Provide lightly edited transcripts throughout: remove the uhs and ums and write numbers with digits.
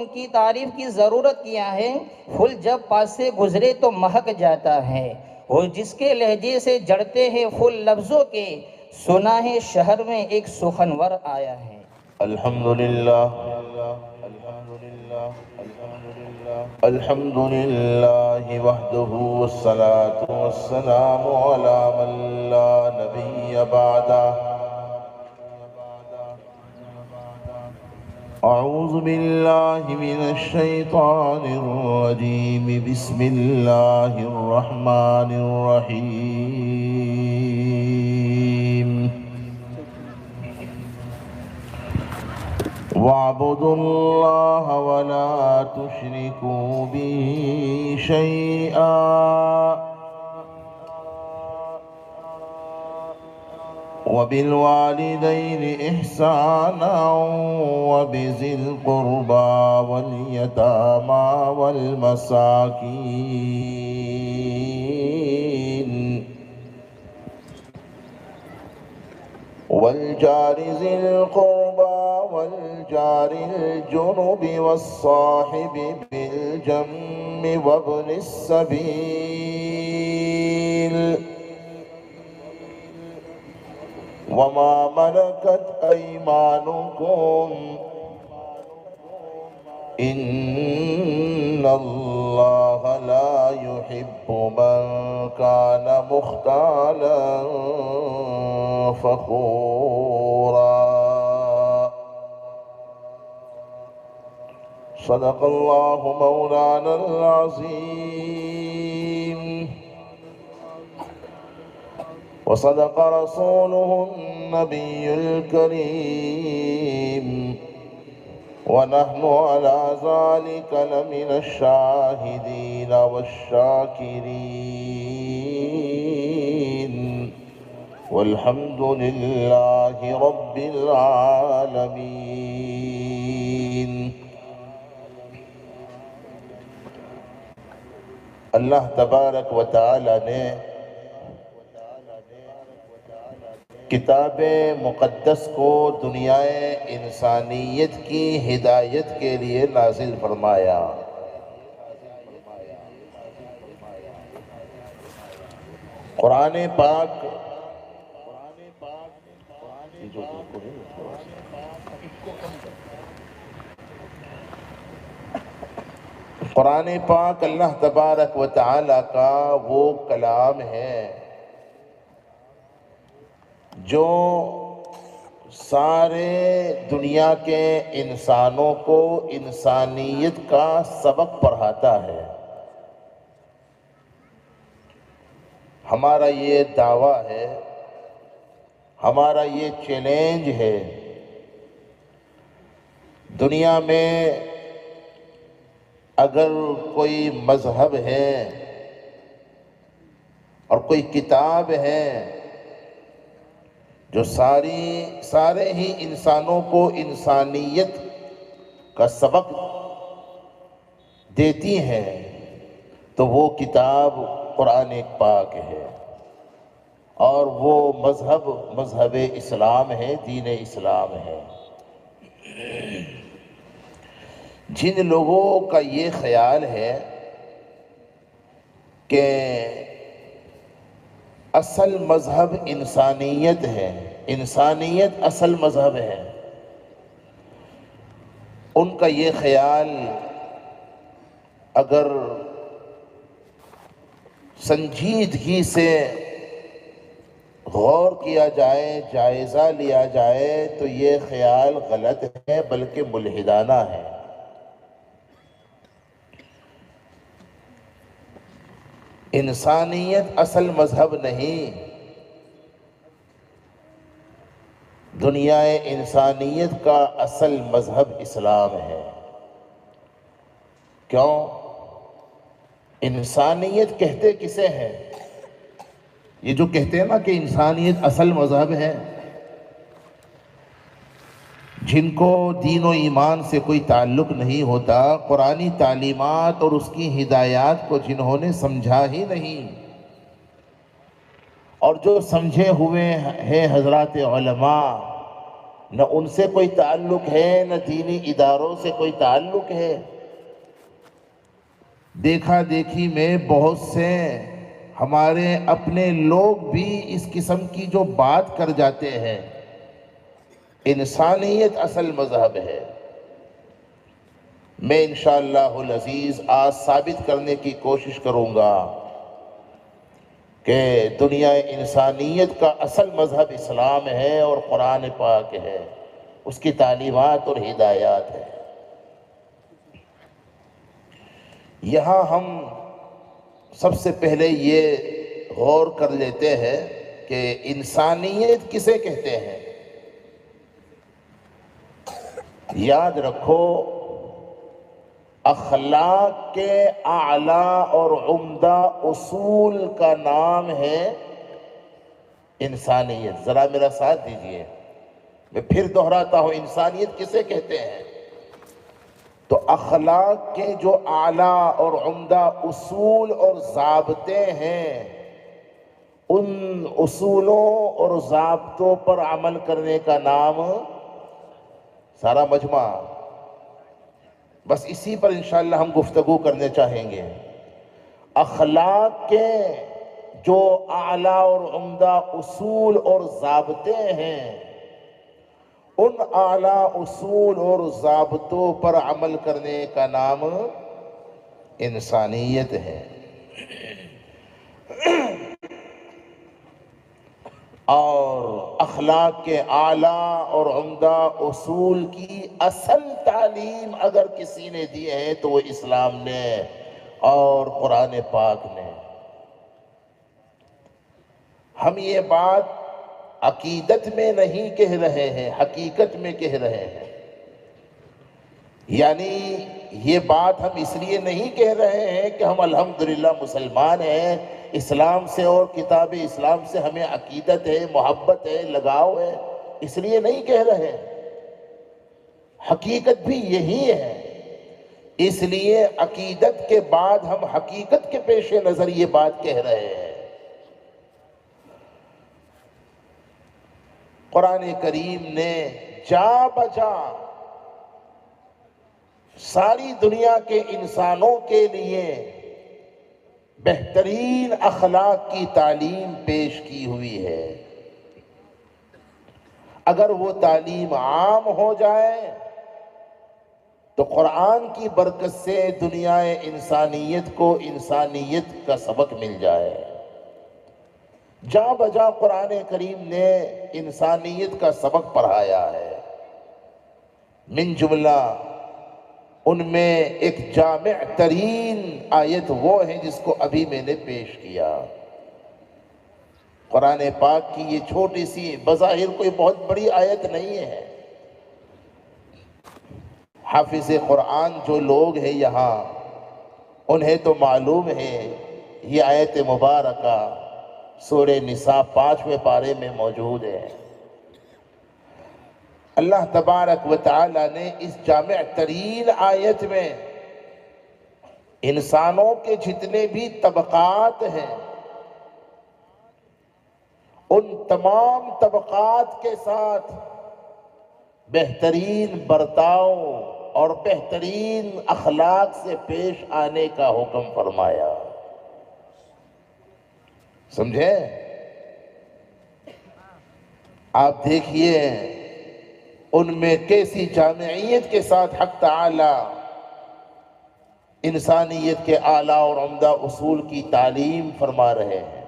ان کی تعریف کی ضرورت کیا ہے؟ پھول جب پاس سے گزرے تو مہک جاتا ہے، وہ جس کے لہجے سے جڑتے ہیں پھول لفظوں کے، سنا ہے شہر میں ایک سخنور آیا ہے۔ الحمدللہ الحمدللہ وحدہ والصلاة والسلام علی من لا نبی بعدہ۔ اعوذ باللہ من الشیطان الرجیم، بسم اللہ الرحمن الرحیم۔ وَاعْبُدُوا اللَّهَ وَلَا تُشْرِكُوا بِهِ شَيْئًا وَبِالْوَالِدَيْنِ إِحْسَانًا وَبِذِي الْقُرْبَى وَالْيَتَامَى وَالْمَسَاكِينِ والجار ذي القربى والجار الجنب والصاحب بالجنب وابن السبيل وما ملكت أيمانكم إن الله لا يحب من كان مختالا فخورا۔ صدق الله مولانا العظيم وصدق رسوله النبي الكريم ونحن على ذلك لمن الشاهدين والشاكرين والحمد لله رب العالمين۔ اللہ تبارک و تعالی نے کتاب مقدس کو دنیا انسانیت کی ہدایت کے لیے نازل فرمایا۔ قرآن پاک اللہ تبارک و تعالی کا وہ کلام ہے جو سارے دنیا کے انسانوں کو انسانیت کا سبق پڑھاتا ہے۔ ہمارا یہ دعویٰ ہے، ہمارا یہ چیلنج ہے، دنیا میں اگر کوئی مذہب ہے اور کوئی کتاب ہے جو سارے ہی انسانوں کو انسانیت کا سبق دیتی ہے تو وہ کتاب قرآن پاک ہے، اور وہ مذہب اسلام ہے، دین اسلام ہے۔ جن لوگوں کا یہ خیال ہے کہ اصل مذہب انسانیت ہے، انسانیت اصل مذہب ہے، ان کا یہ خیال اگر سنجیدگی سے غور کیا جائے، جائزہ لیا جائے تو یہ خیال غلط ہے، بلکہ ملحدانہ ہے۔ انسانیت اصل مذہب نہیں، دنیا انسانیت کا اصل مذہب اسلام ہے۔ کیوں؟ انسانیت کہتے کسے ہیں؟ یہ جو کہتے ہیں نا کہ انسانیت اصل مذہب ہے، جن کو دین و ایمان سے کوئی تعلق نہیں ہوتا، قرآنی تعلیمات اور اس کی ہدایات کو جنہوں نے سمجھا ہی نہیں، اور جو سمجھے ہوئے ہیں حضرات علماء، نہ ان سے کوئی تعلق ہے، نہ دینی اداروں سے کوئی تعلق ہے۔ دیکھا دیکھی میں بہت سے ہمارے اپنے لوگ بھی اس قسم کی جو بات کر جاتے ہیں۔ انسانیت اصل مذہب ہے۔ میں انشاءاللہ العزیز آج ثابت کرنے کی کوشش کروں گا کہ دنیا انسانیت کا اصل مذہب اسلام ہے اور قرآن پاک ہے، اس کی تعلیمات اور ہدایات ہے۔ یہاں ہم سب سے پہلے یہ غور کر لیتے ہیں کہ انسانیت کسے کہتے ہیں۔ یاد رکھو، اخلاق کے اعلیٰ اور عمدہ اصول کا نام ہے انسانیت۔ ذرا میرا ساتھ دیجئے، میں پھر دہراتا ہوں، انسانیت کسے کہتے ہیں؟ تو اخلاق کے جو اعلیٰ اور عمدہ اصول اور ضابطے ہیں، ان اصولوں اور ضابطوں پر عمل کرنے کا نام سارا مجمع، بس اسی پر انشاءاللہ ہم گفتگو کرنے چاہیں گے۔ اخلاق کے جو اعلیٰ اور عمدہ اصول اور ضابطے ہیں، ان اعلیٰ اصول اور ضابطوں پر عمل کرنے کا نام انسانیت ہے۔ اور اخلاق کے اعلیٰ اور عمدہ اصول کی اصل تعلیم اگر کسی نے دی ہے تو وہ اسلام نے اور قرآن پاک نے۔ ہم یہ بات عقیدت میں نہیں کہہ رہے ہیں، حقیقت میں کہہ رہے ہیں۔ یعنی یہ بات ہم اس لیے نہیں کہہ رہے ہیں کہ ہم الحمدللہ مسلمان ہیں، اسلام سے اور کتاب اسلام سے ہمیں عقیدت ہے، محبت ہے، لگاؤ ہے، اس لیے نہیں کہہ رہے۔ حقیقت بھی یہی ہے، اس لیے عقیدت کے بعد ہم حقیقت کے پیش نظر یہ بات کہہ رہے ہیں۔ قرآن کریم نے جا بجا ساری دنیا کے انسانوں کے لیے بہترین اخلاق کی تعلیم پیش کی ہوئی ہے۔ اگر وہ تعلیم عام ہو جائے تو قرآن کی برکت سے دنیا انسانیت کو انسانیت کا سبق مل جائے۔ جا بجا قرآن کریم نے انسانیت کا سبق پڑھایا ہے۔ من جملہ ان میں ایک جامع ترین آیت وہ ہے جس کو ابھی میں نے پیش کیا۔ قرآن پاک کی یہ چھوٹی سی، بظاہر کوئی بہت بڑی آیت نہیں ہے۔ حافظ قرآن جو لوگ ہیں یہاں، انہیں تو معلوم ہے یہ آیت مبارکہ سورہ نساء 5ویں پارے میں موجود ہے۔ اللہ تبارک و تعالی نے اس جامع ترین آیت میں انسانوں کے جتنے بھی طبقات ہیں، ان تمام طبقات کے ساتھ بہترین برتاؤ اور بہترین اخلاق سے پیش آنے کا حکم فرمایا۔ سمجھے؟ آپ دیکھیے ان میں کیسی جامعیت کے ساتھ حق تعالی انسانیت کے اعلیٰ اور عمدہ اصول کی تعلیم فرما رہے ہیں۔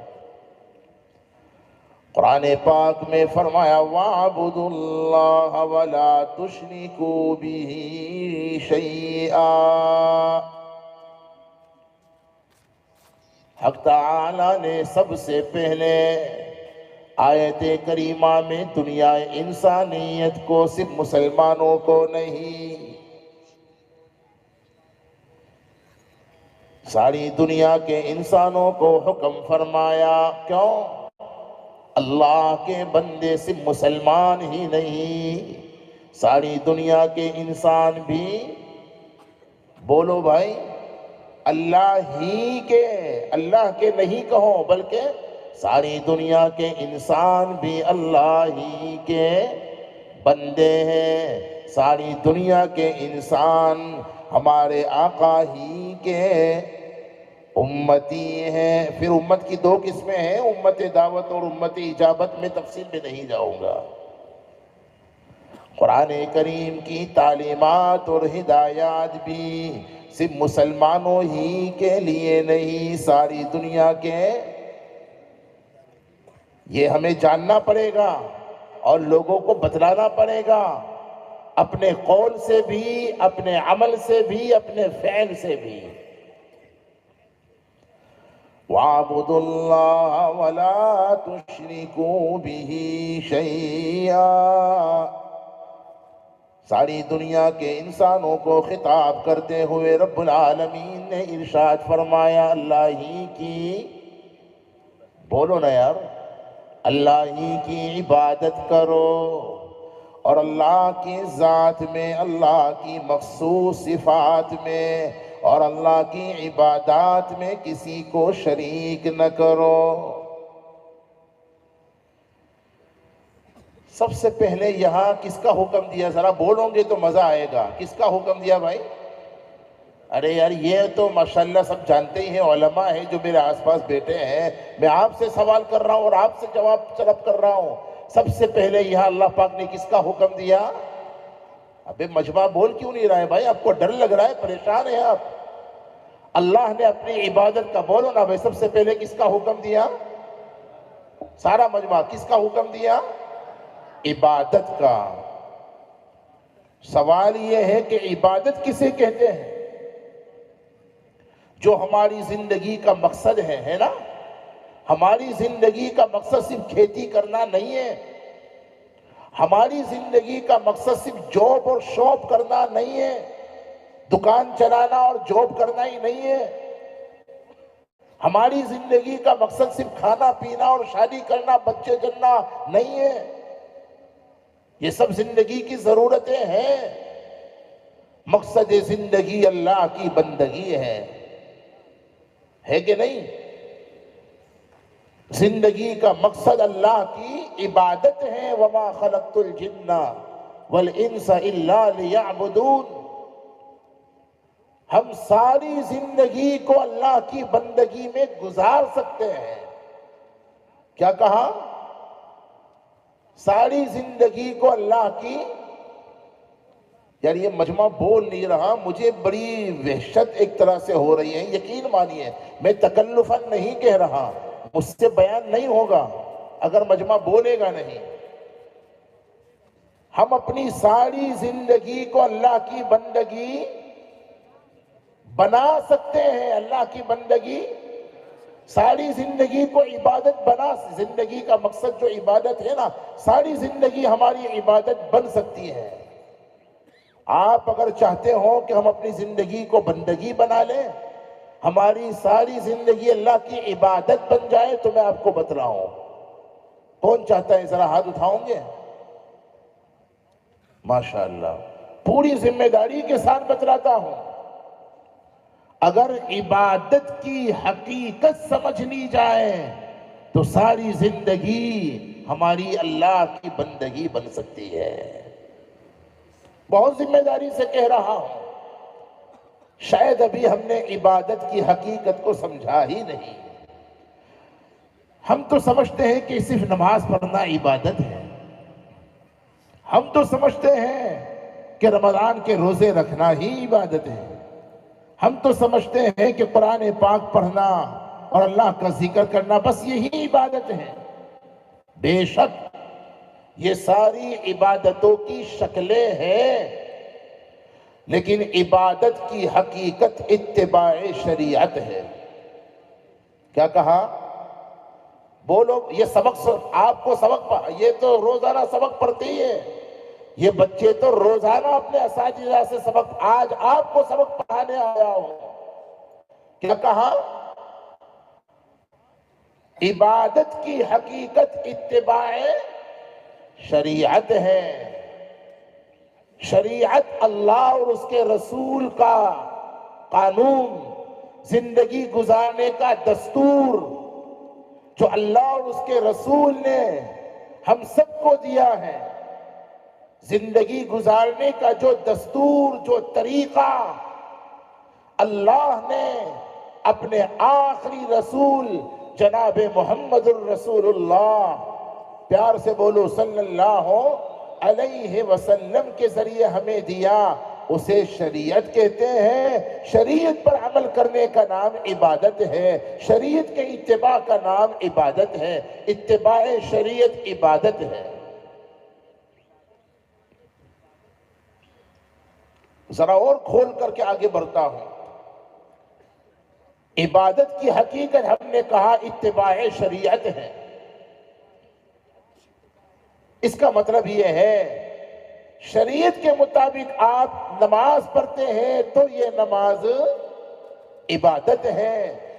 قرآن پاک میں فرمایا وَاعْبُدُوا اللَّهَ وَلَا تُشْرِكُوا بِهِ شَيْئًا۔ حق تعالی نے سب سے پہلے آیت کریمہ میں دنیا انسانیت کو، صرف مسلمانوں کو نہیں، ساری دنیا کے انسانوں کو حکم فرمایا۔ کیوں؟ اللہ کے بندے صرف مسلمان ہی نہیں، ساری دنیا کے انسان بھی، بولو بھائی، اللہ کے نہیں کہو، بلکہ ساری دنیا کے انسان بھی اللہ ہی کے بندے ہیں، ساری دنیا کے انسان ہمارے آقا ہی کے امتی ہیں۔ پھر امت کی دو قسمیں ہیں، امت دعوت اور امت اجابت، میں تفصیل میں نہیں جاؤں گا۔ قرآن کریم کی تعلیمات اور ہدایات بھی صرف مسلمانوں ہی کے لیے نہیں، ساری دنیا کے، یہ ہمیں جاننا پڑے گا اور لوگوں کو بتلانا پڑے گا، اپنے قول سے بھی، اپنے عمل سے بھی، اپنے فعل سے بھی۔ وَاعْبُدُوا اللَّهَ وَلَا تُشْرِكُوا بِهِ شَيْئًا۔ ساری دنیا کے انسانوں کو خطاب کرتے ہوئے رب العالمین نے ارشاد فرمایا، اللہ ہی کی، بولو نا یار، اللہ ہی کی عبادت کرو، اور اللہ کی ذات میں، اللہ کی مخصوص صفات میں اور اللہ کی عبادات میں کسی کو شریک نہ کرو۔ سب سے پہلے یہاں کس کا حکم دیا؟ ذرا بولوں گے تو مزہ آئے گا۔ کس کا حکم دیا بھائی؟ ارے یار یہ تو ماشاءاللہ سب جانتے ہی ہیں، علماء ہیں جو میرے آس پاس بیٹھے ہیں، میں آپ سے سوال کر رہا ہوں اور آپ سے جواب طلب کر رہا ہوں۔ سب سے پہلے یہاں اللہ پاک نے کس کا حکم دیا؟ ابے مجمع بول کیوں نہیں رہا ہے بھائی؟ آپ کو ڈر لگ رہا ہے، پریشان ہیں آپ؟ اللہ نے اپنی عبادت کا، بولو نا بھائی، سب سے پہلے کس کا حکم دیا؟ سارا مجمع کس کا حکم دیا؟ عبادت کا۔ سوال یہ ہے کہ عبادت کسے کہتے ہیں؟ جو ہماری زندگی کا مقصد ہے نا؟ ہماری زندگی کا مقصد صرف کھیتی کرنا نہیں ہے، ہماری زندگی کا مقصد صرف جاب اور شاپ کرنا نہیں ہے، دکان چلانا اور جاب کرنا ہی نہیں ہے، ہماری زندگی کا مقصد صرف کھانا پینا اور شادی کرنا، بچے جننا نہیں ہے۔ یہ سب زندگی کی ضرورتیں ہیں، مقصد زندگی اللہ کی بندگی ہے کہ نہیں؟ زندگی کا مقصد اللہ کی عبادت ہے۔ وَمَا خَلَقْتُ الْجِنَّ وَالْإِنسَ إِلَّا لِيَعْبُدُونَ۔ ہم ساری زندگی کو اللہ کی بندگی میں گزار سکتے ہیں۔ کیا کہا؟ ساری زندگی کو اللہ کی، یار یہ مجمع بول نہیں رہا، مجھے بڑی وحشت ایک طرح سے ہو رہی ہے، یقین مانیے، میں تکلفاً نہیں کہہ رہا، مجھ سے بیان نہیں ہوگا اگر مجمع بولے گا نہیں۔ ہم اپنی ساری زندگی کو اللہ کی بندگی بنا سکتے ہیں، اللہ کی بندگی، ساری زندگی کو عبادت بنا، زندگی کا مقصد جو عبادت ہے نا، ساری زندگی ہماری عبادت بن سکتی ہے۔ آپ اگر چاہتے ہو کہ ہم اپنی زندگی کو بندگی بنا لیں، ہماری ساری زندگی اللہ کی عبادت بن جائے، تو میں آپ کو بتلاؤں، کون چاہتا ہے؟ ذرا ہاتھ اٹھاؤں گے؟ ماشاءاللہ، پوری ذمہ داری کے ساتھ بتلاتا ہوں۔ اگر عبادت کی حقیقت سمجھ لی جائے تو ساری زندگی ہماری اللہ کی بندگی بن سکتی ہے۔ بہت ذمہ داری سے کہہ رہا ہوں، شاید ابھی ہم نے عبادت کی حقیقت کو سمجھا ہی نہیں۔ ہم تو سمجھتے ہیں کہ صرف نماز پڑھنا عبادت ہے، ہم تو سمجھتے ہیں کہ رمضان کے روزے رکھنا ہی عبادت ہے، ہم تو سمجھتے ہیں کہ قرآن پاک پڑھنا اور اللہ کا ذکر کرنا بس یہی عبادت ہے۔ بے شک یہ ساری عبادتوں کی شکلیں ہیں، لیکن عبادت کی حقیقت اتباع شریعت ہے۔ کیا کہا؟ بولو، یہ سبق آپ کو سبق، یہ تو روزانہ سبق پڑھتے ہی ہے، یہ بچے تو روزانہ اپنے اساتذہ سے سبق، آج آپ کو سبق پڑھانے آیا ہوں۔ کیا کہا؟ عبادت کی حقیقت اتباع شریعت ہے۔ شریعت اللہ اور اس کے رسول کا قانون، زندگی گزارنے کا دستور جو اللہ اور اس کے رسول نے ہم سب کو دیا ہے، زندگی گزارنے کا جو دستور، جو طریقہ اللہ نے اپنے آخری رسول جناب محمد الرسول اللہ، پیار سے بولو صلی اللہ علیہ وسلم کے ذریعے ہمیں دیا، اسے شریعت کہتے ہیں۔ شریعت پر عمل کرنے کا نام عبادت ہے، شریعت کے اتباع کا نام عبادت ہے، اتباع شریعت عبادت ہے۔ ذرا اور کھول کر کے آگے بڑھتا ہوں۔ عبادت کی حقیقت ہم نے کہا اتباع شریعت ہے۔ اس کا مطلب یہ ہے شریعت کے مطابق آپ نماز پڑھتے ہیں تو یہ نماز عبادت ہے،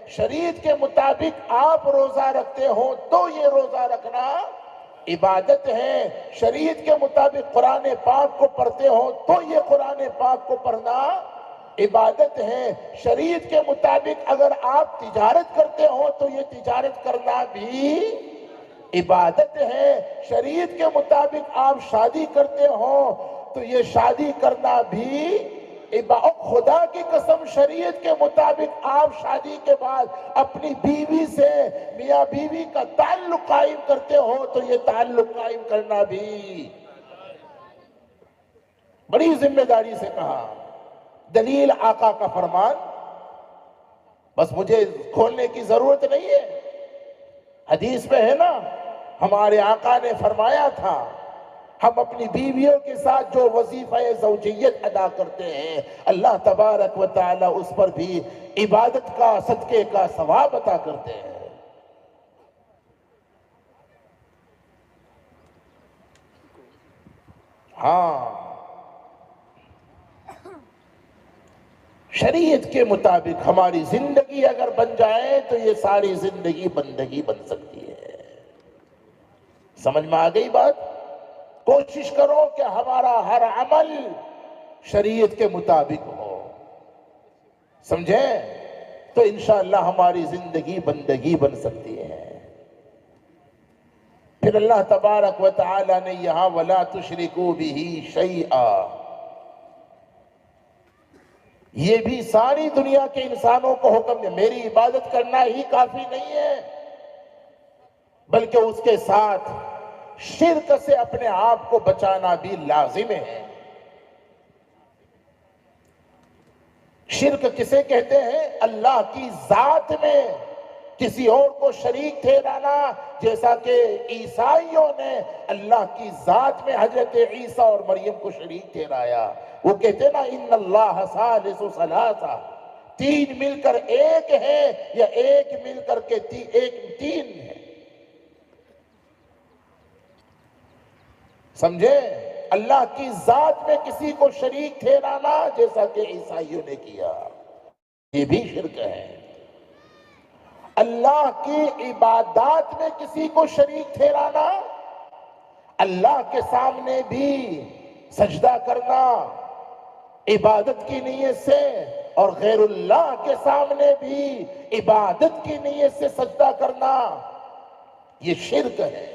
شریعت کے مطابق آپ روزہ رکھتے ہو تو یہ روزہ رکھنا عبادت ہے، شریعت کے مطابق قرآن پاک کو پڑھتے ہو تو یہ قرآن پاک کو پڑھنا عبادت ہے، شریعت کے مطابق اگر آپ تجارت کرتے ہو تو یہ تجارت کرنا بھی عبادت ہے، شریعت کے مطابق آپ شادی کرتے ہو تو یہ شادی کرنا بھی عبادت۔ خدا کی قسم شریعت کے مطابق آپ شادی کے بعد اپنی بیوی سے میاں بیوی کا تعلق قائم کرتے ہو تو یہ تعلق قائم کرنا بھی بڑی ذمہ داری سے کہا۔ دلیل آقا کا فرمان، بس مجھے کھولنے کی ضرورت نہیں ہے، حدیث میں ہے نا، ہمارے آقا نے فرمایا تھا ہم اپنی بیویوں کے ساتھ جو وظیفہ زوجیت ادا کرتے ہیں اللہ تبارک و تعالی اس پر بھی عبادت کا، صدقے کا ثواب عطا کرتے ہیں۔ ہاں، شریعت کے مطابق ہماری زندگی اگر بن جائے تو یہ ساری زندگی بندگی بن سکتی ہے۔ سمجھ میں آ گئی بات؟ کوشش کرو کہ ہمارا ہر عمل شریعت کے مطابق ہو، سمجھیں؟ تو انشاءاللہ ہماری زندگی بندگی بن سکتی ہے۔ پھر اللہ تبارک و تعالی نے یہاں وَلَا تُشْرِكُوا بِهِ شَيْئًا، یہ بھی ساری دنیا کے انسانوں کو حکم ہے۔ میری عبادت کرنا ہی کافی نہیں ہے بلکہ اس کے ساتھ شرک سے اپنے آپ کو بچانا بھی لازم ہے۔ شرک کسے کہتے ہیں؟ اللہ کی ذات میں کسی اور کو شریک ٹھہرانا، جیسا کہ عیسائیوں نے اللہ کی ذات میں حضرت عیسیٰ اور مریم کو شریک ٹھہرایا۔ وہ کہتے نا ان اللہ ثالث ثلاثہ، تین مل کر ایک ہے یا ایک مل کر کے تین ہے، سمجھے؟ اللہ کی ذات میں کسی کو شریک ٹھہرانا جیسا کہ عیسائیوں نے کیا، یہ بھی شرک ہے۔ اللہ کی عبادات میں کسی کو شریک ٹھہرانا، اللہ کے سامنے بھی سجدہ کرنا عبادت کی نیت سے اور غیر اللہ کے سامنے بھی عبادت کی نیت سے سجدہ کرنا، یہ شرک ہے۔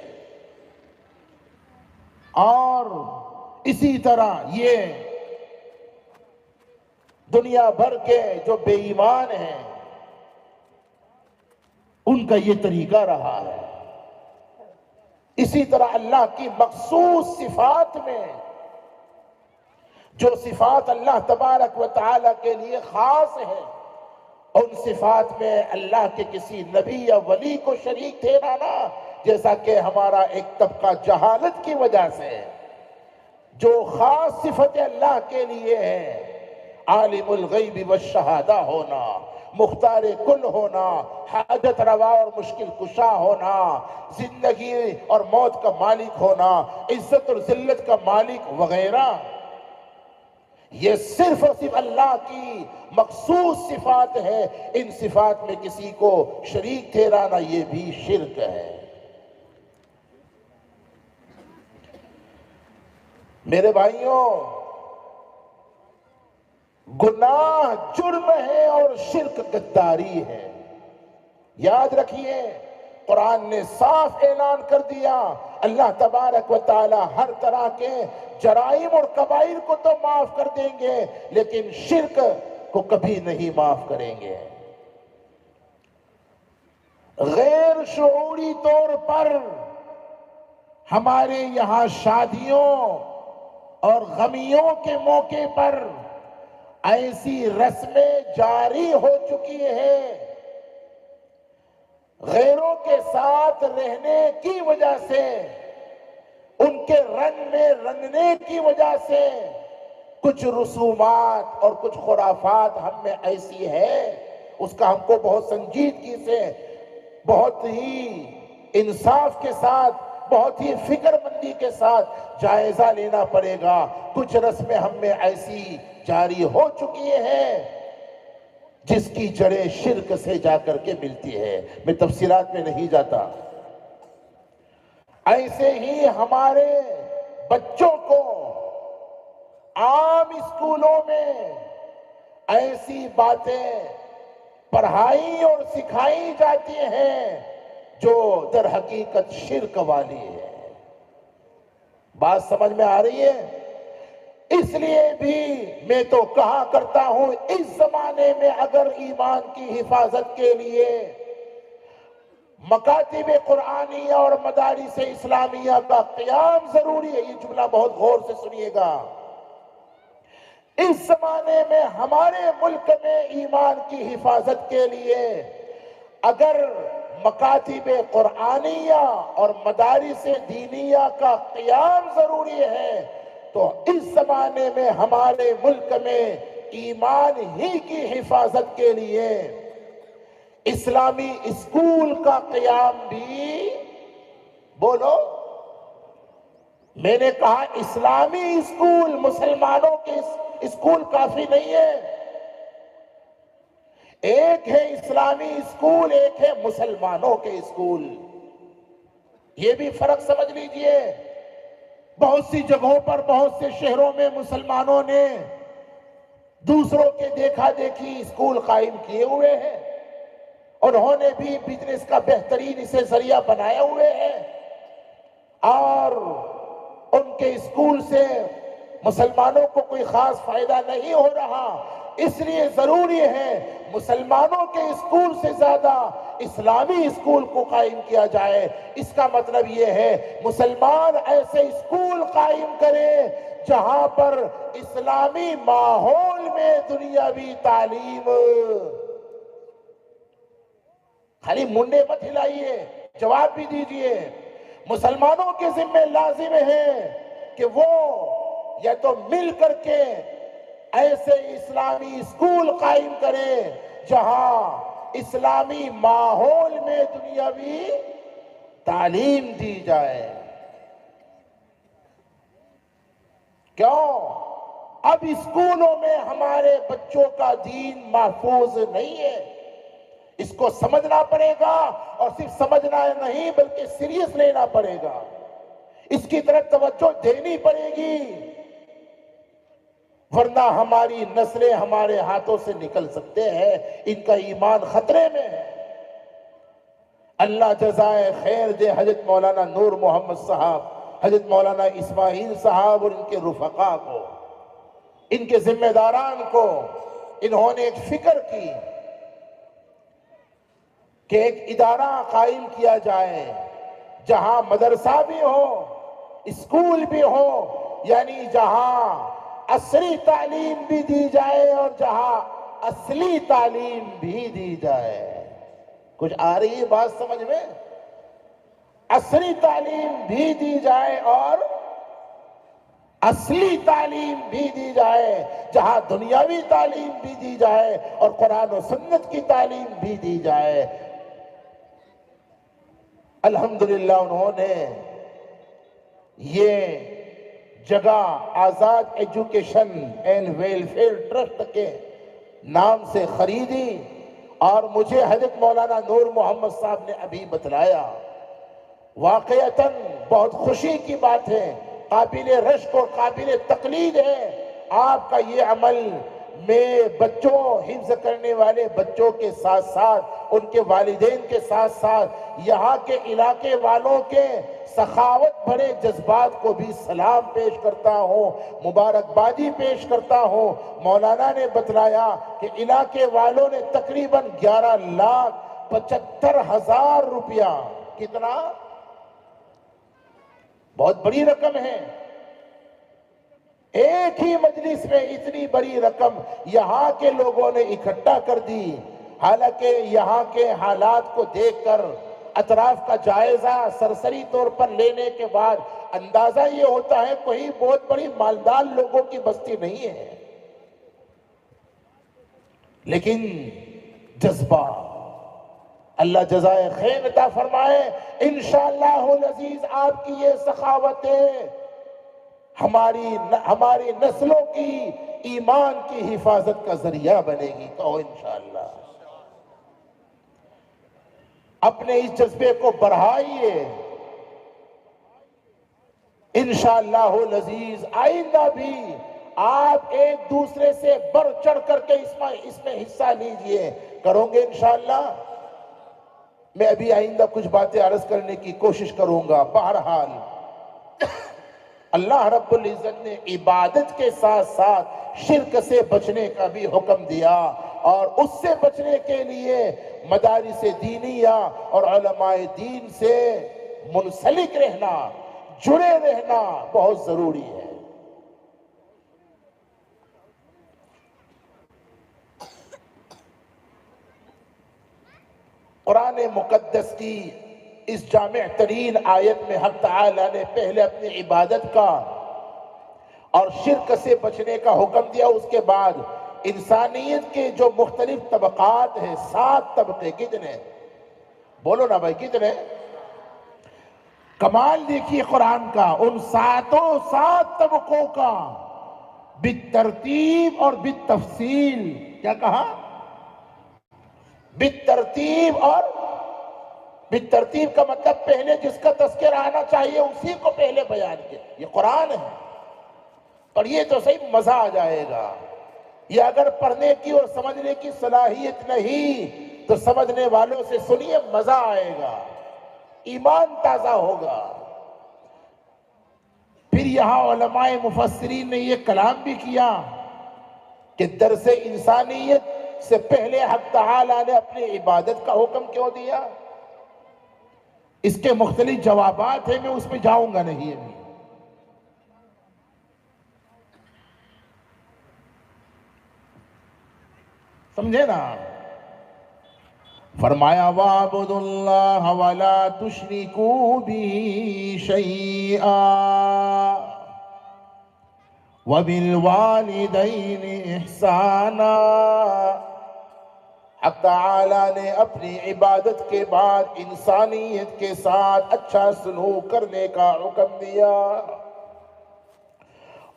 اور اسی طرح یہ دنیا بھر کے جو بے ایمان ہیں ان کا یہ طریقہ رہا ہے۔ اسی طرح اللہ کی مخصوص صفات میں جو صفات اللہ تبارک و تعالی کے لیے خاص ہیں، ان صفات میں اللہ کے کسی نبی یا ولی کو شریک ٹھہرانا، جیسا کہ ہمارا ایک طبقہ جہالت کی وجہ سے جو خاص صفت اللہ کے لیے ہے، عالم الغیب والشہادہ ہونا، مختار کل ہونا، حاجت روا اور مشکل کشا ہونا، زندگی اور موت کا مالک ہونا، عزت اور ذلت کا مالک وغیرہ، یہ صرف اور صرف اللہ کی مخصوص صفات ہے۔ ان صفات میں کسی کو شریک ٹھہرانا یہ بھی شرک ہے۔ میرے بھائیوں، گناہ جرم ہے اور شرک غداری ہے۔ یاد رکھیے، قرآن نے صاف اعلان کر دیا اللہ تبارک و تعالی ہر طرح کے جرائم اور کبائر کو تو معاف کر دیں گے، لیکن شرک کو کبھی نہیں معاف کریں گے۔ غیر شعوری طور پر ہمارے یہاں شادیوں اور غمیوں کے موقع پر ایسی رسمیں جاری ہو چکی ہیں، غیروں کے ساتھ رہنے کی وجہ سے، ان کے رنگ میں رنگنے کی وجہ سے کچھ رسومات اور کچھ خرافات ہم میں ایسی ہے، اس کا ہم کو بہت سنجیدگی سے، بہت ہی انصاف کے ساتھ، بہت ہی فکر مندی کے ساتھ جائزہ لینا پڑے گا۔ کچھ رسمیں ہم میں ایسی جاری ہو چکی ہیں جس کی جڑیں شرک سے جا کر کے ملتی ہے، میں تفصیلات میں نہیں جاتا۔ ایسے ہی ہمارے بچوں کو عام اسکولوں میں ایسی باتیں پڑھائی اور سکھائی جاتی ہیں جو در حقیقت شرک والی ہے۔ بات سمجھ میں آ رہی ہے؟ اس لیے بھی میں تو کہا کرتا ہوں، اس زمانے میں اگر ایمان کی حفاظت کے لیے مکاتب قرآنیہ اور مدارس اسلامیہ کا قیام ضروری ہے، یہ جملہ بہت غور سے سنیے گا۔ اس زمانے میں ہمارے ملک میں ایمان کی حفاظت کے لیے اگر مکاتب قرآنیہ اور مدارس دینیہ کا قیام ضروری ہے تو اس زمانے میں ہمارے ملک میں ایمان ہی کی حفاظت کے لیے اسلامی اسکول کا قیام بھی، بولو، میں نے کہا اسلامی اسکول، مسلمانوں کے اسکول کافی نہیں ہے۔ ایک ہے اسلامی اسکول، ایک ہے مسلمانوں کے اسکول، یہ بھی فرق سمجھ لیجئے۔ بہت سی جگہوں پر، بہت سے شہروں میں مسلمانوں نے دوسروں کے دیکھا دیکھی اسکول قائم کیے ہوئے ہیں، انہوں نے بھی بزنس کا بہترین اسے ذریعہ بنائے ہوئے ہیں، اور ان کے اسکول سے مسلمانوں کو کوئی خاص فائدہ نہیں ہو رہا۔ اس لیے ضروری ہے مسلمانوں کے اسکول سے زیادہ اسلامی اسکول کو قائم کیا جائے۔ اس کا مطلب یہ ہے مسلمان ایسے اسکول قائم کرے جہاں پر اسلامی ماحول میں دنیاوی تعلیم، خالی منڈے مت ہلائیے، جواب بھی دیجئے۔ مسلمانوں کے ذمہ لازم ہے کہ وہ یا تو مل کر کے ایسے اسلامی اسکول قائم کرے جہاں اسلامی ماحول میں دنیاوی تعلیم دی جائے۔ کیوں؟ اب اسکولوں میں ہمارے بچوں کا دین محفوظ نہیں ہے، اس کو سمجھنا پڑے گا، اور صرف سمجھنا نہیں بلکہ سیریس لینا پڑے گا، اس کی طرف توجہ دینی پڑے گی، ورنہ ہماری نسلیں ہمارے ہاتھوں سے نکل سکتے ہیں، ان کا ایمان خطرے میں ہے۔ اللہ جزائے خیر دے حضرت مولانا نور محمد صاحب، حضرت مولانا اسماعیل صاحب اور ان کے رفقا کو، ان کے ذمہ داران کو، انہوں نے ایک فکر کی کہ ایک ادارہ قائم کیا جائے جہاں مدرسہ بھی ہو، اسکول بھی ہو، یعنی جہاں عصری تعلیم بھی دی جائے اور جہاں اصلی تعلیم بھی دی جائے۔ کچھ آ رہی ہے بات سمجھ میں؟ عصری تعلیم بھی دی جائے اور اصلی تعلیم بھی دی جائے، جہاں دنیاوی تعلیم بھی دی جائے اور قرآن و سنت کی تعلیم بھی دی جائے۔ الحمدللہ انہوں نے یہ جگہ آزاد ایجوکیشن اینڈ ویلفیئر ٹرسٹ کے نام سے خریدی، اور مجھے حضرت مولانا نور محمد صاحب نے ابھی بتلایا۔ واقعتاً بہت خوشی کی بات ہے، قابل رشک اور قابل تقلید ہے۔ آپ کا یہ عمل میں بچوں، حفظ کرنے والے بچوں کے ساتھ ساتھ ان کے والدین کے ساتھ ساتھ یہاں کے علاقے والوں کے سخاوت بھرے جذبات کو بھی سلام پیش کرتا ہوں، مبارکبادی پیش کرتا ہوں۔ مولانا نے بتلایا کہ علاقے والوں نے تقریباً 11,75,000 روپیہ، کتنا؟ بہت بڑی رقم ہے۔ ایک ہی مجلس میں اتنی بڑی رقم یہاں کے لوگوں نے اکٹھا کر دی۔ حالانکہ یہاں کے حالات کو دیکھ کر، اطراف کا جائزہ سرسری طور پر لینے کے بعد اندازہ یہ ہوتا ہے کوئی بہت بڑی مالدار لوگوں کی بستی نہیں ہے، لیکن جذبہ، اللہ جزائے خیر عطا فرمائے۔ انشاءاللہ العزیز آپ کی یہ سخاوتیں ہماری نسلوں کی ایمان کی حفاظت کا ذریعہ بنے گی، کہو انشاءاللہ۔ اپنے اس جذبے کو بڑھائیے، انشاءاللہ العزیز آئندہ بھی آپ ایک دوسرے سے بڑھ چڑھ کر کے اس میں حصہ لیجئے، کرو گے انشاءاللہ۔ میں ابھی آئندہ کچھ باتیں عرض کرنے کی کوشش کروں گا۔ بہرحال اللہ رب العزت نے عبادت کے ساتھ ساتھ شرک سے بچنے کا بھی حکم دیا، اور اس سے بچنے کے لیے مدارس دینیہ اور علماء دین سے منسلک رہنا، جڑے رہنا بہت ضروری ہے۔ قرآن مقدس کی اس جامع ترین آیت میں حق تعالیٰ نے پہلے اپنی عبادت کا اور شرک سے بچنے کا حکم دیا، اس کے بعد انسانیت کے جو مختلف طبقات ہیں، 7 طبقے، کتنے؟ بولو نا بھائی، کتنے؟ کمال دیکھیے قرآن کا، ان 7 طبقوں کا بالترتیب اور بالتفصیل، کیا کہا؟ بالترتیب، اور بالترتیب کا مطلب پہلے جس کا تذکرہ آنا چاہیے اسی کو پہلے بیان کیا۔ یہ قرآن ہے، پڑھیے تو صحیح، مزہ آ جائے گا۔ یہ اگر پڑھنے کی اور سمجھنے کی صلاحیت نہیں تو سمجھنے والوں سے سنیے، مزہ آئے گا، ایمان تازہ ہوگا۔ پھر یہاں علماء مفسرین نے یہ کلام بھی کیا کہ درس انسانیت سے پہلے حق تعالیٰ نے اپنی عبادت کا حکم کیوں دیا؟ اس کے مختلف جوابات ہیں، میں اس میں جاؤں گا نہیں ابھی۔ سمجھے نا؟ فرمایا وَاعْبُدُوا اللَّهَ وَلَا تُشْرِكُوا بِهِ شَيْئًا وَبِالْوَالِدَيْنِ إِحْسَانًا۔ حق تعالیٰ نے اپنی عبادت کے بعد انسانیت کے ساتھ اچھا سلوک کرنے کا حکم دیا،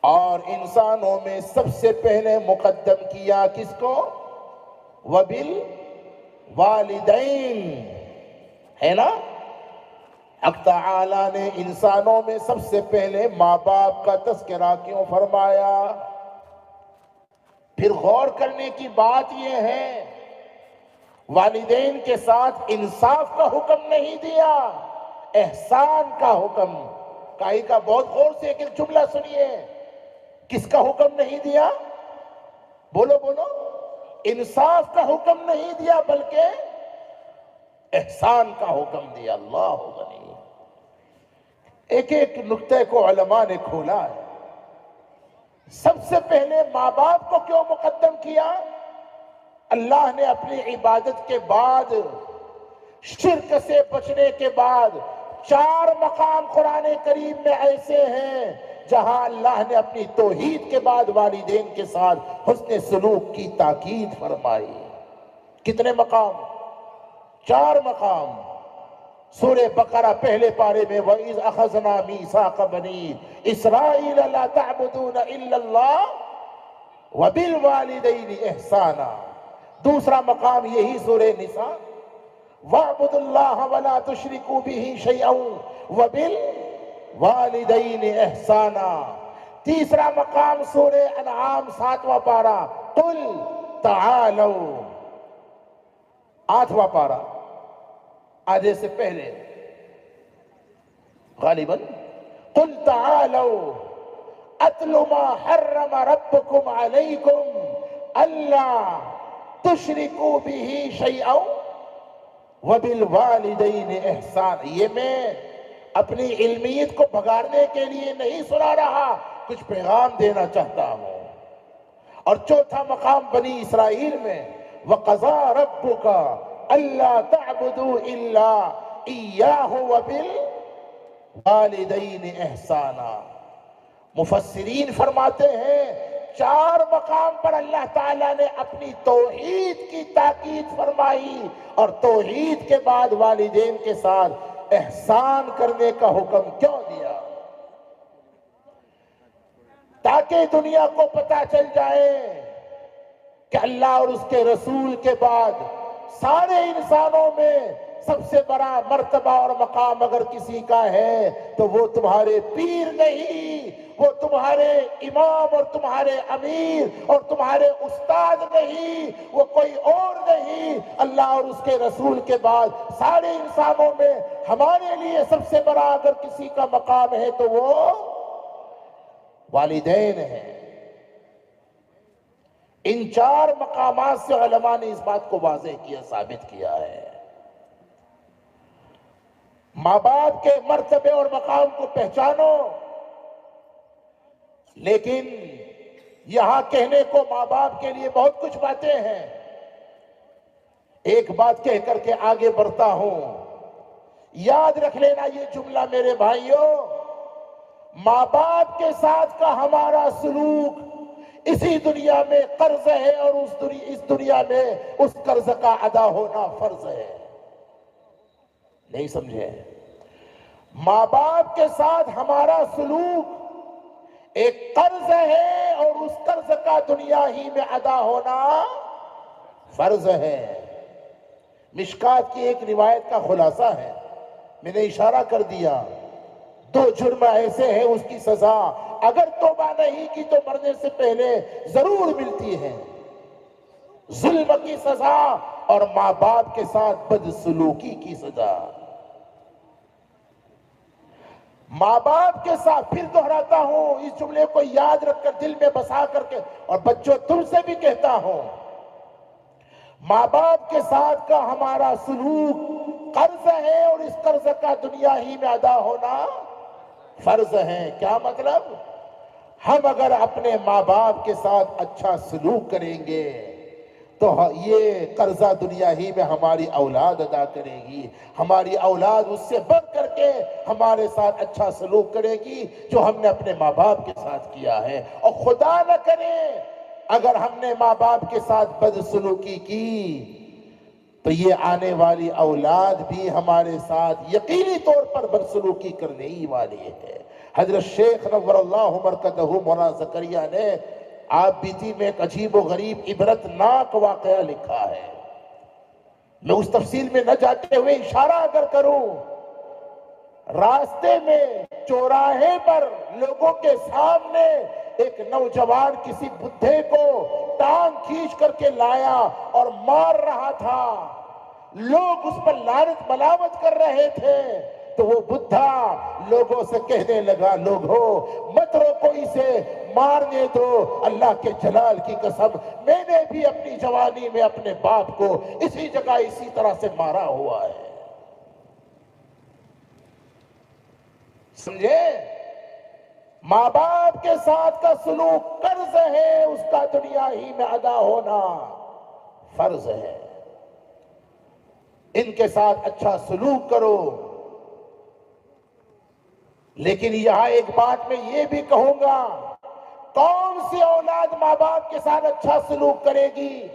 اور انسانوں میں سب سے پہلے مقدم کیا کس کو؟ وَبِالْوَالِدَيْن، ہے نا؟ حق تعالیٰ نے انسانوں میں سب سے پہلے ماں باپ کا تذکرہ کیوں فرمایا؟ پھر غور کرنے کی بات یہ ہے، والدین کے ساتھ انصاف کا حکم نہیں دیا، احسان کا حکم۔ کائی کا بہت غور سے ایک جملہ سنیے، کس کا حکم نہیں دیا؟ بولو بولو، انصاف کا حکم نہیں دیا بلکہ احسان کا حکم دیا۔ اللہ غنی۔ ایک ایک نقطے کو علماء نے کھولا ہے۔ سب سے پہلے ماں باپ کو کیوں مقدم کیا؟ اللہ نے اپنی عبادت کے بعد، شرک سے بچنے کے بعد 4 مقام قرآن کریم میں ایسے ہیں جہاں اللہ نے اپنی توحید کے بعد والدین کے ساتھ حسن سلوک کی تاکید فرمائی۔ کتنے مقام؟ 4 مقام۔ سورہ بقرہ پہلے پارے میں وَإِذْ أَخَذْنَا مِيثَاقَ بَنِي إِسْرَائِيلَ لَا تَعْبُدُونَ إِلَّا اللَّهَ وَبِالْوَالِدَيْنِ إِحْسَانًا۔ دوسرا مقام یہی سورہ نساء، وَاعْبُدُوا اللَّهَ وَلَا تُشْرِكُوا بِهِ شَيْئًا وَبِالْوَالِدَيْنِ إِحْسَانًا۔ تیسرا مقام سورہ انعام 7واں پارہ، قل تعالوا، 8واں پارہ آدھے سے پہلے غالباً، قل تعالوا اتل ما حرم ربکم علیکم اللہ تشرکوا به شیئا وبالوالدین احسان۔ یہ میں اپنی علمیت کو بگاڑنے کے لیے نہیں سنا رہا، کچھ پیغام دینا چاہتا ہوں۔ اور چوتھا مقام بنی اسرائیل میں وَقَضَى رَبُّكَ أَلَّا تَعْبُدُوا إِلَّا إِيَّاهُ وَبِالْوَالِدَيْنِ إِحْسَانًا۔ مفسرین فرماتے ہیں 4 مقام پر اللہ تعالیٰ نے اپنی توحید کی تاکید فرمائی، اور توحید کے بعد والدین کے ساتھ احسان کرنے کا حکم کیوں دیا؟ تاکہ دنیا کو پتہ چل جائے کہ اللہ اور اس کے رسول کے بعد سارے انسانوں میں سب سے بڑا مرتبہ اور مقام اگر کسی کا ہے تو وہ تمہارے پیر نہیں، وہ تمہارے امام اور تمہارے امیر اور تمہارے استاد نہیں، وہ کوئی اور نہیں۔ اللہ اور اس کے رسول کے بعد سارے انسانوں میں ہمارے لیے سب سے بڑا اگر کسی کا مقام ہے تو وہ والدین ہیں۔ ان 4 مقامات سے علماء نے اس بات کو واضح کیا، ثابت کیا ہے۔ ماں باپ کے مرتبے اور مقام کو پہچانو، لیکن یہاں کہنے کو ماں باپ کے لیے بہت کچھ باتیں ہیں۔ ایک بات کہہ کر کے آگے بڑھتا ہوں، یاد رکھ لینا یہ جملہ میرے بھائیوں، ماں باپ کے ساتھ کا ہمارا سلوک اسی دنیا میں قرض ہے، اور اس دنیا میں اس قرض کا ادا ہونا فرض ہے۔ نہیں سمجھے؟ ماں باپ کے ساتھ ہمارا سلوک ایک قرض ہے، اور اس قرض کا دنیا ہی میں ادا ہونا فرض ہے۔ مشکات کی ایک روایت کا خلاصہ ہے، میں نے اشارہ کر دیا، 2 جرم ایسے ہیں اس کی سزا اگر توبہ نہیں کی تو مرنے سے پہلے ضرور ملتی ہے، ظلم کی سزا اور ماں باپ کے ساتھ بدسلوکی کی سزا۔ ماں باپ کے ساتھ، پھر دہراتا ہوں اس جملے کو یاد رکھ کر دل میں بسا کر کے، اور بچوں تم سے بھی کہتا ہوں، ماں باپ کے ساتھ کا ہمارا سلوک قرض ہے، اور اس قرض کا دنیا ہی میں ادا ہونا فرض ہے۔ کیا مطلب؟ ہم اگر اپنے ماں باپ کے ساتھ اچھا سلوک کریں گے تو یہ قرضہ دنیا ہی میں ہماری اولاد ادا کرے گی، ہماری اولاد اس سے بڑھ کر کے ہمارے ساتھ اچھا سلوک کرے گی جو ہم نے اپنے ماں باپ کے ساتھ کیا ہے۔ اور خدا نہ کرے اگر ہم نے ماں باپ کے ساتھ بدسلوکی کی تو یہ آنے والی اولاد بھی ہمارے ساتھ یقینی طور پر بدسلوکی کرنے ہی والی ہے۔ حضرت شیخ نور اللہ مرکزہ مولانا زکریا نے آپ بیتی میں ایک عجیب و غریب عبرتناک واقعہ لکھا ہے۔ میں اس تفصیل میں نہ جاتے ہوئے اشارہ اگر کروں، راستے میں چوراہے پر لوگوں کے سامنے ایک نوجوان کسی بدھے کو ٹانگ کھینچ کر کے لایا اور مار رہا تھا، لوگ اس پر لعنت ملامت کر رہے تھے، تو وہ بدھا لوگوں سے کہنے لگا، لوگوں مت روکو اسے، مارنے دو، اللہ کے جلال کی قسم میں نے بھی اپنی جوانی میں اپنے باپ کو اسی جگہ اسی طرح سے مارا ہوا ہے۔ سمجھے؟ ماں باپ کے ساتھ کا سلوک قرض ہے، اس کا دنیا ہی میں ادا ہونا فرض ہے۔ ان کے ساتھ اچھا سلوک کرو۔ لیکن یہاں ایک بات میں یہ بھی کہوں گا، کون سی اولاد ماں باپ کے ساتھ اچھا سلوک کرے گی؟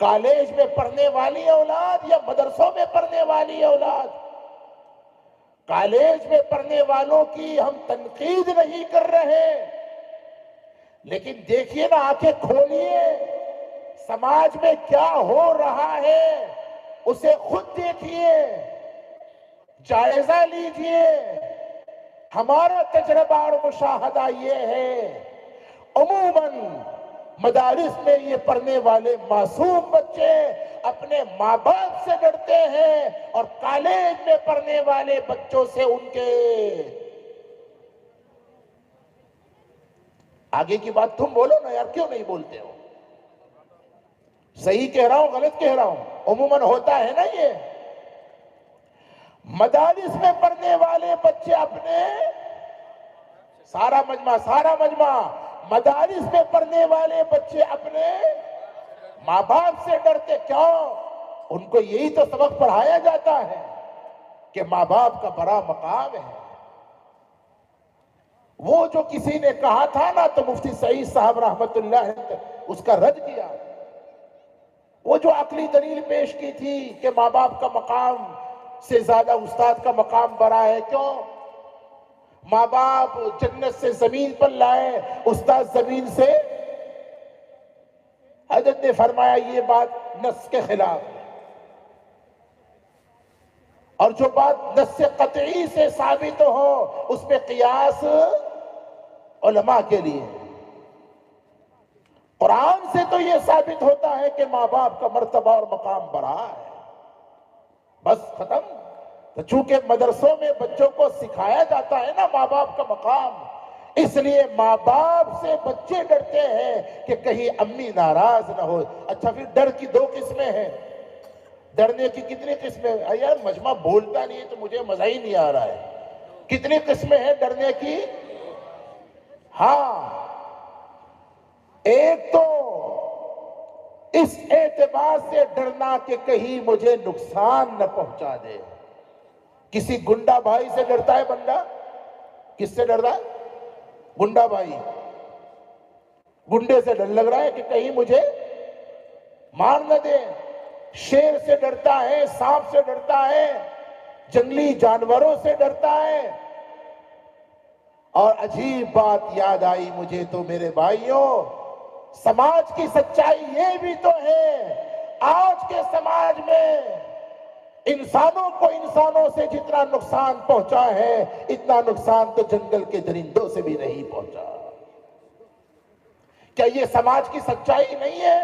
کالج میں پڑھنے والی اولاد یا مدرسوں میں پڑھنے والی اولاد؟ کالج میں پڑھنے والوں کی ہم تنقید نہیں کر رہے، لیکن دیکھیے نا، آنکھیں کھولیے، سماج میں کیا ہو رہا ہے اسے خود دیکھیے، جائزہ لیجئے۔ ہمارا تجربہ اور مشاہدہ یہ ہے، عموماً مدارس میں یہ پڑھنے والے معصوم بچے اپنے ماں باپ سے ڈرتے ہیں اور کالج میں پڑھنے والے بچوں سے ان کے۔ آگے کی بات تم بولو نا یار، کیوں نہیں بولتے ہو؟ صحیح کہہ رہا ہوں غلط کہہ رہا ہوں؟ عموماً ہوتا ہے نا یہ، مدارس میں پڑھنے والے بچے اپنے، سارا مجمع، مدارس میں پڑھنے والے بچے اپنے ماں باپ سے ڈرتے، کیوں؟ ان کو یہی تو سبق پڑھایا جاتا ہے کہ ماں باپ کا بڑا مقام ہے۔ وہ جو کسی نے کہا تھا نا تو مفتی سعید صاحب رحمت اللہ علیہ اس کا رد کیا، وہ جو عقلی دلیل پیش کی تھی کہ ماں باپ کا مقام سے زیادہ استاد کا مقام بڑا ہے، کیوں؟ ماں باپ جنت سے زمین پر لائے، استاد زمین سے۔ حضرت نے فرمایا یہ بات نص کے خلاف ہے، اور جو بات نص قطعی سے ثابت ہو اس پہ قیاس علماء کے لیے ہے۔ قرآن سے تو یہ ثابت ہوتا ہے کہ ماں باپ کا مرتبہ اور مقام بڑا ہے، بس ختم۔ تو چونکہ مدرسوں میں بچوں کو سکھایا جاتا ہے نا ماں باپ کا مقام، اس لیے ماں باپ سے بچے ڈرتے ہیں کہ کہیں امی ناراض نہ ہو۔ اچھا پھر ڈر کی دو قسمیں ہیں، ڈرنے کی کتنی قسمیں ہیں؟ یار مجمع بولتا نہیں ہے تو مجھے مزہ ہی نہیں آ رہا ہے۔ کتنی قسمیں ہیں ڈرنے کی؟ ہاں، ایک تو اس اعتبار سے ڈرنا کہ کہیں مجھے نقصان نہ پہنچا دے۔ کسی گنڈا بھائی سے ڈرتا ہے بندہ، کس سے ڈرتا ہے؟ گنڈا بھائی، گنڈے سے ڈر لگ رہا ہے کہ کہیں مجھے مار نہ دے۔ شیر سے ڈرتا ہے، سانپ سے ڈرتا ہے، جنگلی جانوروں سے ڈرتا ہے۔ اور عجیب بات یاد آئی مجھے تو میرے بھائیوں، سماج کی سچائی یہ بھی تو ہے، آج کے سماج میں انسانوں کو انسانوں سے جتنا نقصان پہنچا ہے اتنا نقصان تو جنگل کے درندوں سے بھی نہیں پہنچا۔ کیا یہ سماج کی سچائی نہیں ہے؟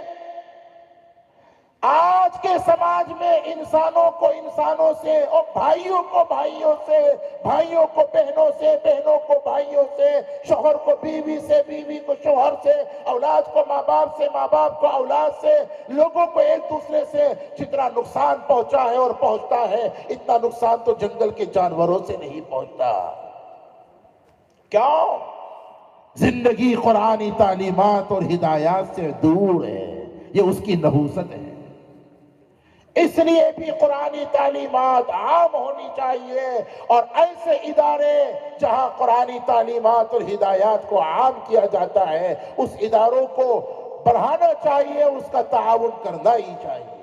آج کے سماج میں انسانوں کو انسانوں سے اور بھائیوں کو بھائیوں سے، بھائیوں کو بہنوں سے، بہنوں کو بھائیوں سے، شوہر کو بیوی سے، بیوی کو شوہر سے، اولاد کو ماں باپ سے، ماں باپ کو اولاد سے، لوگوں کو ایک دوسرے سے جتنا نقصان پہنچا ہے اور پہنچتا ہے اتنا نقصان تو جنگل کے جانوروں سے نہیں پہنچتا۔ کیوں؟ زندگی قرآنی تعلیمات اور ہدایات سے دور ہے، یہ اس کی نحوست ہے۔ اس لیے بھی قرآنی تعلیمات عام ہونی چاہیے، اور ایسے ادارے جہاں قرآنی تعلیمات اور ہدایات کو عام کیا جاتا ہے اس اداروں کو بڑھانا چاہیے، اس کا تعاون کرنا ہی چاہیے۔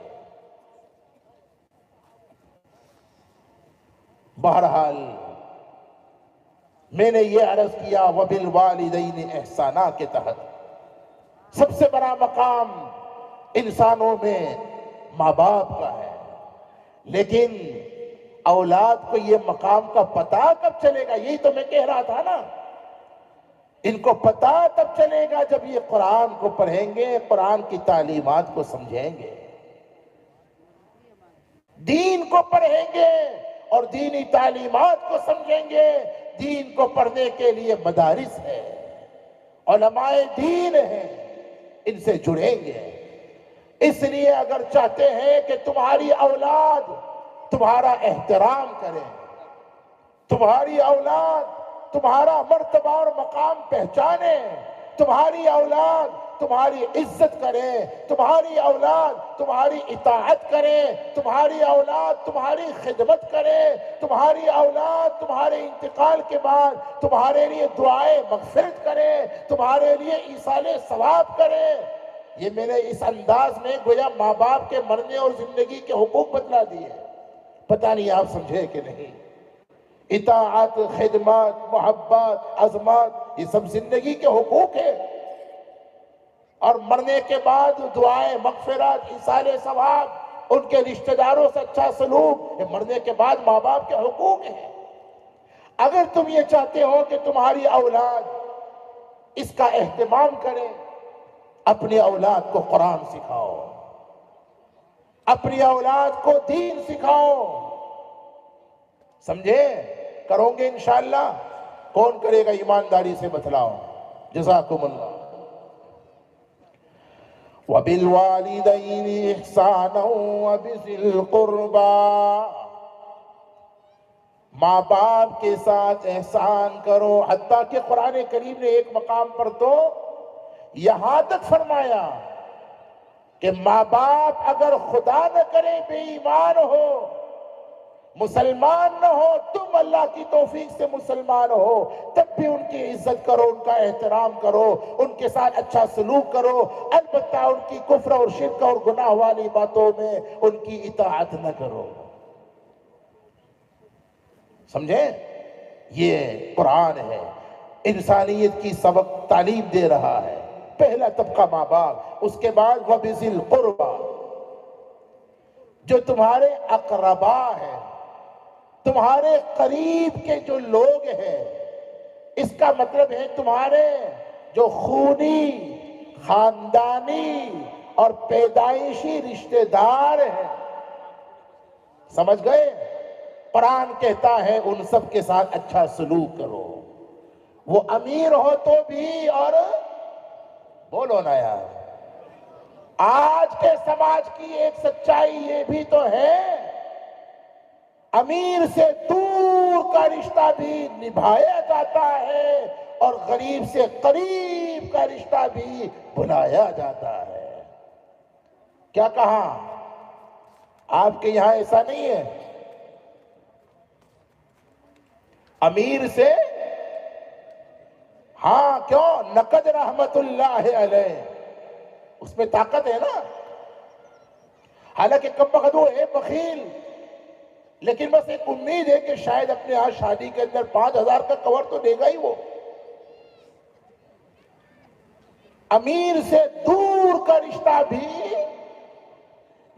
بہرحال میں نے یہ عرض کیا وَبِالْوَالِدَيْنِ احسانہ کے تحت سب سے بڑا مقام انسانوں میں ماں باپ کا ہے، لیکن اولاد کو یہ مقام کا پتہ کب چلے گا؟ یہی تو میں کہہ رہا تھا نا، ان کو پتہ تب چلے گا جب یہ قرآن کو پڑھیں گے، قرآن کی تعلیمات کو سمجھیں گے، دین کو پڑھیں گے اور دینی تعلیمات کو سمجھیں گے۔ دین کو پڑھنے کے لیے مدارس ہے، علماء دین ہیں، ان سے جڑیں گے۔ اس لیے اگر چاہتے ہیں کہ تمہاری اولاد تمہارا احترام کرے، تمہاری اولاد تمہارا مرتبہ اور مقام پہچانے، تمہاری اولاد تمہاری عزت کرے، تمہاری اولاد تمہاری اطاعت کرے، تمہاری اولاد تمہاری خدمت کرے، تمہاری اولاد تمہارے انتقال کے بعد تمہارے لیے دعائیں مغفرت کرے، تمہارے لیے ایصال ثواب کرے، یہ میں نے اس انداز میں گویا ماں باپ کے مرنے اور زندگی کے حقوق بتلا دیے۔ پتہ نہیں آپ سمجھے کہ نہیں؟ اطاعت، خدمت، محبت، عظمت، یہ سب زندگی کے حقوق ہیں، اور مرنے کے بعد دعائیں مغفرت، ایصال ثواب، ان کے رشتہ داروں سے اچھا سلوک، یہ مرنے کے بعد ماں باپ کے حقوق ہیں۔ اگر تم یہ چاہتے ہو کہ تمہاری اولاد اس کا اہتمام کرے، اپنی اولاد کو قرآن سکھاؤ، اپنی اولاد کو دین سکھاؤ، سمجھے؟ کرو گے انشاءاللہ؟ کون کرے گا ایمانداری سے بتلاؤ؟ جزاکم اللہ۔ وَبِالْوَالِدَيْنِ إِحْسَانًا وَبِذِي الْقُرْبَى، ماں باپ کے ساتھ احسان کرو۔ حتیٰ کہ قرآن کریم نے ایک مقام پر تو یہاں تک فرمایا کہ ماں باپ اگر خدا نہ کرے بے ایمان ہو، مسلمان نہ ہو، تم اللہ کی توفیق سے مسلمان ہو، تب بھی ان کی عزت کرو، ان کا احترام کرو، ان کے ساتھ اچھا سلوک کرو، البتہ ان کی کفر اور شرک اور گناہ والی باتوں میں ان کی اطاعت نہ کرو۔ سمجھے؟ یہ قرآن ہے، انسانیت کی سبق تعلیم دے رہا ہے۔ پہلا طبقہ ماں باپ، اس کے بعد وَبِذِي الْقُرْبَى، جو تمہارے اقربا ہیں، تمہارے قریب کے جو لوگ ہیں، اس کا مطلب ہے تمہارے جو خونی، خاندانی اور پیدائشی رشتہ دار ہیں۔ سمجھ گئے؟ قرآن کہتا ہے ان سب کے ساتھ اچھا سلوک کرو، وہ امیر ہو تو بھی، اور بولو نا یار، آج کے سماج کی ایک سچائی یہ بھی تو ہے، امیر سے دور کا رشتہ بھی نبھایا جاتا ہے اور غریب سے قریب کا رشتہ بھی بھلایا جاتا ہے۔ کیا کہا؟ آپ کے یہاں ایسا نہیں ہے؟ امیر سے، ہاں کیوں؟ نقد رحمت اللہ علیہ، اس میں طاقت ہے نا، حالانکہ کم بخت وہ ہے بخیل، لیکن بس ایک امید ہے کہ شاید اپنے ہاں شادی کے اندر 5,000 کا کور تو دے گا ہی وہ۔ امیر سے دور کا رشتہ بھی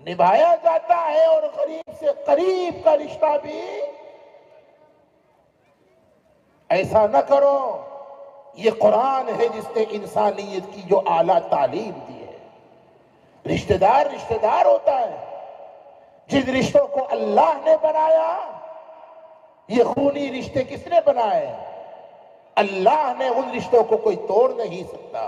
نبھایا جاتا ہے اور غریب سے قریب کا رشتہ بھی۔ ایسا نہ کرو، یہ قرآن ہے جس نے انسانیت کی جو اعلیٰ تعلیم دی ہے۔ رشتہ دار ہوتا ہے، جن رشتوں کو اللہ نے بنایا۔ یہ خونی رشتے کس نے بنائے؟ اللہ نے۔ ان رشتوں کو کوئی توڑ نہیں سکتا،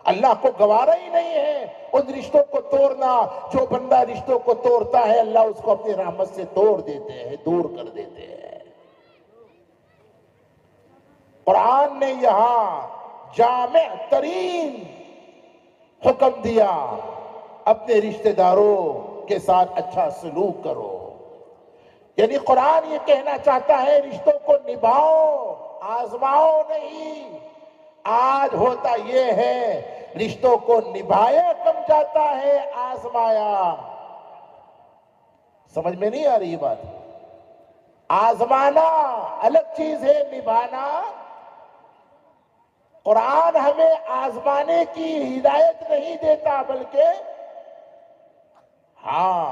اللہ کو گوارا ہی نہیں ہے ان رشتوں کو توڑنا۔ جو بندہ رشتوں کو توڑتا ہے اللہ اس کو اپنی رحمت سے توڑ دیتے ہیں، دور کر دیتے ہیں۔ قرآن نے یہاں جامع ترین حکم دیا، اپنے رشتہ داروں کے ساتھ اچھا سلوک کرو۔ یعنی قرآن یہ کہنا چاہتا ہے رشتوں کو نبھاؤ، آزماؤ نہیں۔ آج ہوتا یہ ہے رشتوں کو نبھایا کم جاتا ہے، آزمایا۔ سمجھ میں نہیں آ رہی بات؟ آزمانا الگ چیز ہے، نبھانا۔ قرآن ہمیں آزمانے کی ہدایت نہیں دیتا، بلکہ ہاں،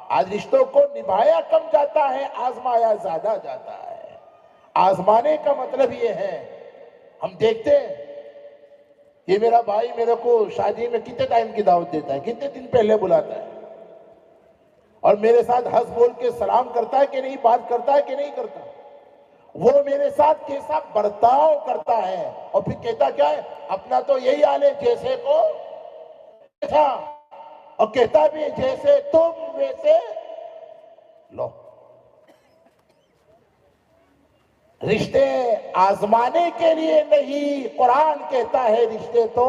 آج رشتوں کو نبھایا کم جاتا ہے، آزمایا زیادہ جاتا ہے۔ آزمانے کا مطلب یہ ہے، ہم دیکھتے ہیں یہ میرا بھائی میرے کو شادی میں کتنے ٹائم کی دعوت دیتا ہے، کتنے دن پہلے بلاتا ہے، اور میرے ساتھ ہنس بول کے سلام کرتا ہے کہ نہیں، بات کرتا ہے کہ نہیں کرتا، وہ میرے ساتھ کیسا برتاؤ کرتا ہے، اور پھر کہتا کیا ہے، اپنا تو یہی حال ہے جیسے کو تھا، اور کہتا بھی جیسے تم ویسے لو۔ رشتے آزمانے کے لیے نہیں، قرآن کہتا ہے رشتے تو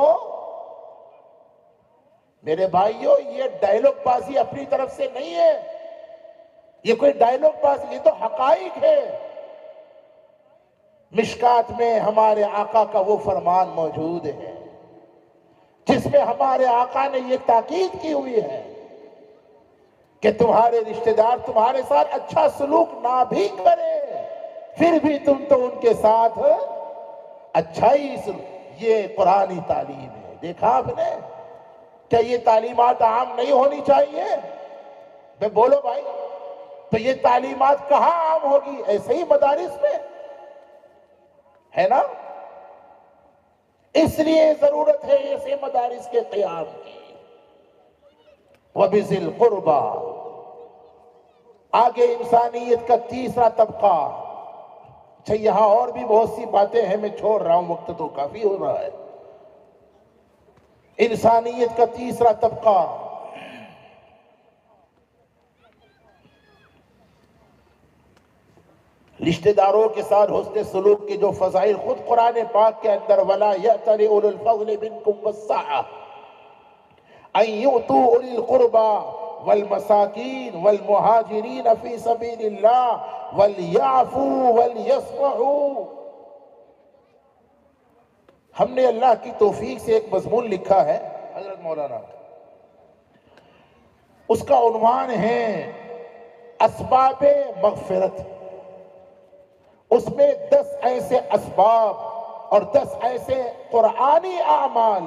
میرے بھائیوں، یہ ڈائلوگ بازی اپنی طرف سے نہیں ہے، یہ کوئی ڈائلوگ بازی، یہ تو حقائق ہے۔ مشکات میں ہمارے آقا کا وہ فرمان موجود ہے جس میں ہمارے آقا نے یہ تاکید کی ہوئی ہے کہ تمہارے رشتہ دار تمہارے ساتھ اچھا سلوک نہ بھی کرے، پھر بھی تم تو ان کے ساتھ اچھائی سلوک۔ یہ قرآنی تعلیم ہے۔ دیکھا آپ نے؟ کیا یہ تعلیمات عام نہیں ہونی چاہیے؟ میں بولو بھائی، تو یہ تعلیمات کہاں عام ہوگی؟ ایسے ہی مدارس میں ہے نا؟ اس لیے ضرورت ہے ایسے مدارس کے قیام کی. وَبِذِي الْقُرْبَى. آگے انسانیت کا تیسرا طبقہ. اچھا یہاں اور بھی بہت سی باتیں ہیں، میں چھوڑ رہا ہوں، وقت تو کافی ہو رہا ہے. انسانیت کا تیسرا طبقہ رشتہ داروں کے ساتھ حسن سلوک کے جو فضائل خود قرآن پاک کے اندر وَلَا يَأْتَلِ أُولُو الْفَضْلِ مِنْكُمْ وَالسَّعَةِ أَنْ يُؤْتُوا أُولِي الْقُرْبَى وَالْمَسَاكِينَ وَالْمُهَاجِرِينَ فِي سَبِيلِ اللَّهِ وَلْيَعْفُوا وَلْيَصْفَحُوا. ہم نے اللہ کی توفیق سے ایک مضمون لکھا ہے حضرت مولانا، اس کا عنوان ہے اسباب مغفرت. اس میں 10 ایسے اسباب اور 10 ایسے قرآنی اعمال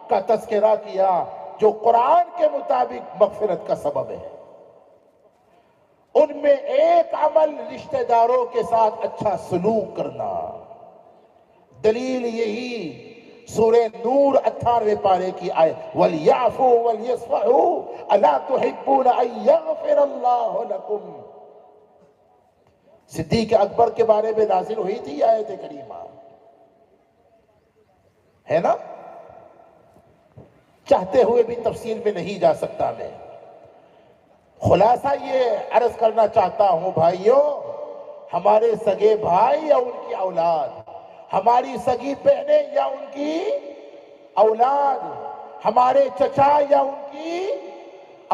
کا تذکرہ کیا جو قرآن کے مطابق مغفرت کا سبب ہے. ان میں ایک عمل رشتہ داروں کے ساتھ اچھا سلوک کرنا. دلیل یہی سورہ نور 98 پارے کی آیت وَلْيَعْفُوا وَلْيَصْفَحُوا أَلَا تُحِبُّونَ أَن يَغْفِرَ اللَّهُ لَكُمْ. صدیق اکبر کے بارے میں نازل ہوئی تھی آیت کریمہ، ہے نا؟ چاہتے ہوئے بھی تفصیل میں نہیں جا سکتا میں. خلاصہ یہ عرض کرنا چاہتا ہوں بھائیوں، ہمارے سگے بھائی یا ان کی اولاد، ہماری سگی بہنیں یا ان کی اولاد، ہمارے چچا یا ان کی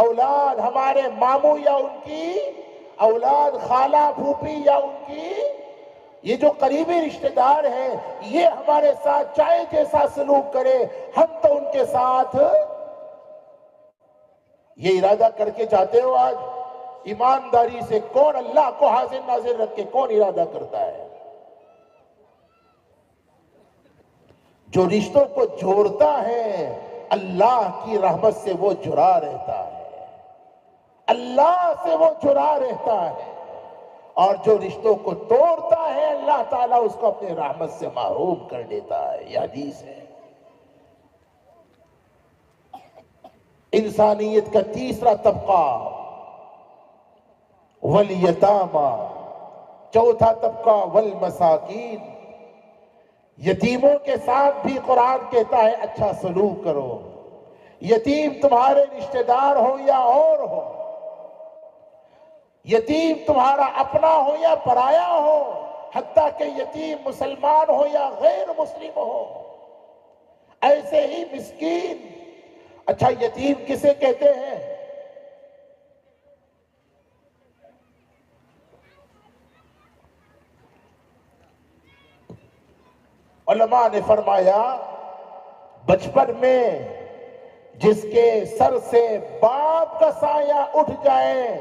اولاد، ہمارے ماموں یا ان کی اولاد، خالہ پھوپھی یا ان کی، یہ جو قریبی رشتہ دار ہیں، یہ ہمارے ساتھ چاہے جیسا سلوک کرے، ہم تو ان کے ساتھ یہ ارادہ کر کے جاتے ہو. آج ایمانداری سے کون اللہ کو حاضر ناظر رکھ کے کون ارادہ کرتا ہے؟ جو رشتوں کو جوڑتا ہے اللہ کی رحمت سے وہ جڑا رہتا ہے، اللہ سے وہ جڑا رہتا ہے. اور جو رشتوں کو توڑتا ہے اللہ تعالیٰ اس کو اپنے رحمت سے محروم کر دیتا ہے. یہ حدیث ہے. انسانیت کا تیسرا طبقہ والیتاما. چوتھا طبقہ والمساکین. یتیموں کے ساتھ بھی قرآن کہتا ہے اچھا سلوک کرو. یتیم تمہارے رشتہ دار ہو یا اور ہو، یتیم تمہارا اپنا ہو یا پرایا ہو، حتیٰ کہ یتیم مسلمان ہو یا غیر مسلم ہو، ایسے ہی مسکین. اچھا یتیم کسے کہتے ہیں؟ علماء نے فرمایا بچپن میں جس کے سر سے باپ کا سایہ اٹھ جائے،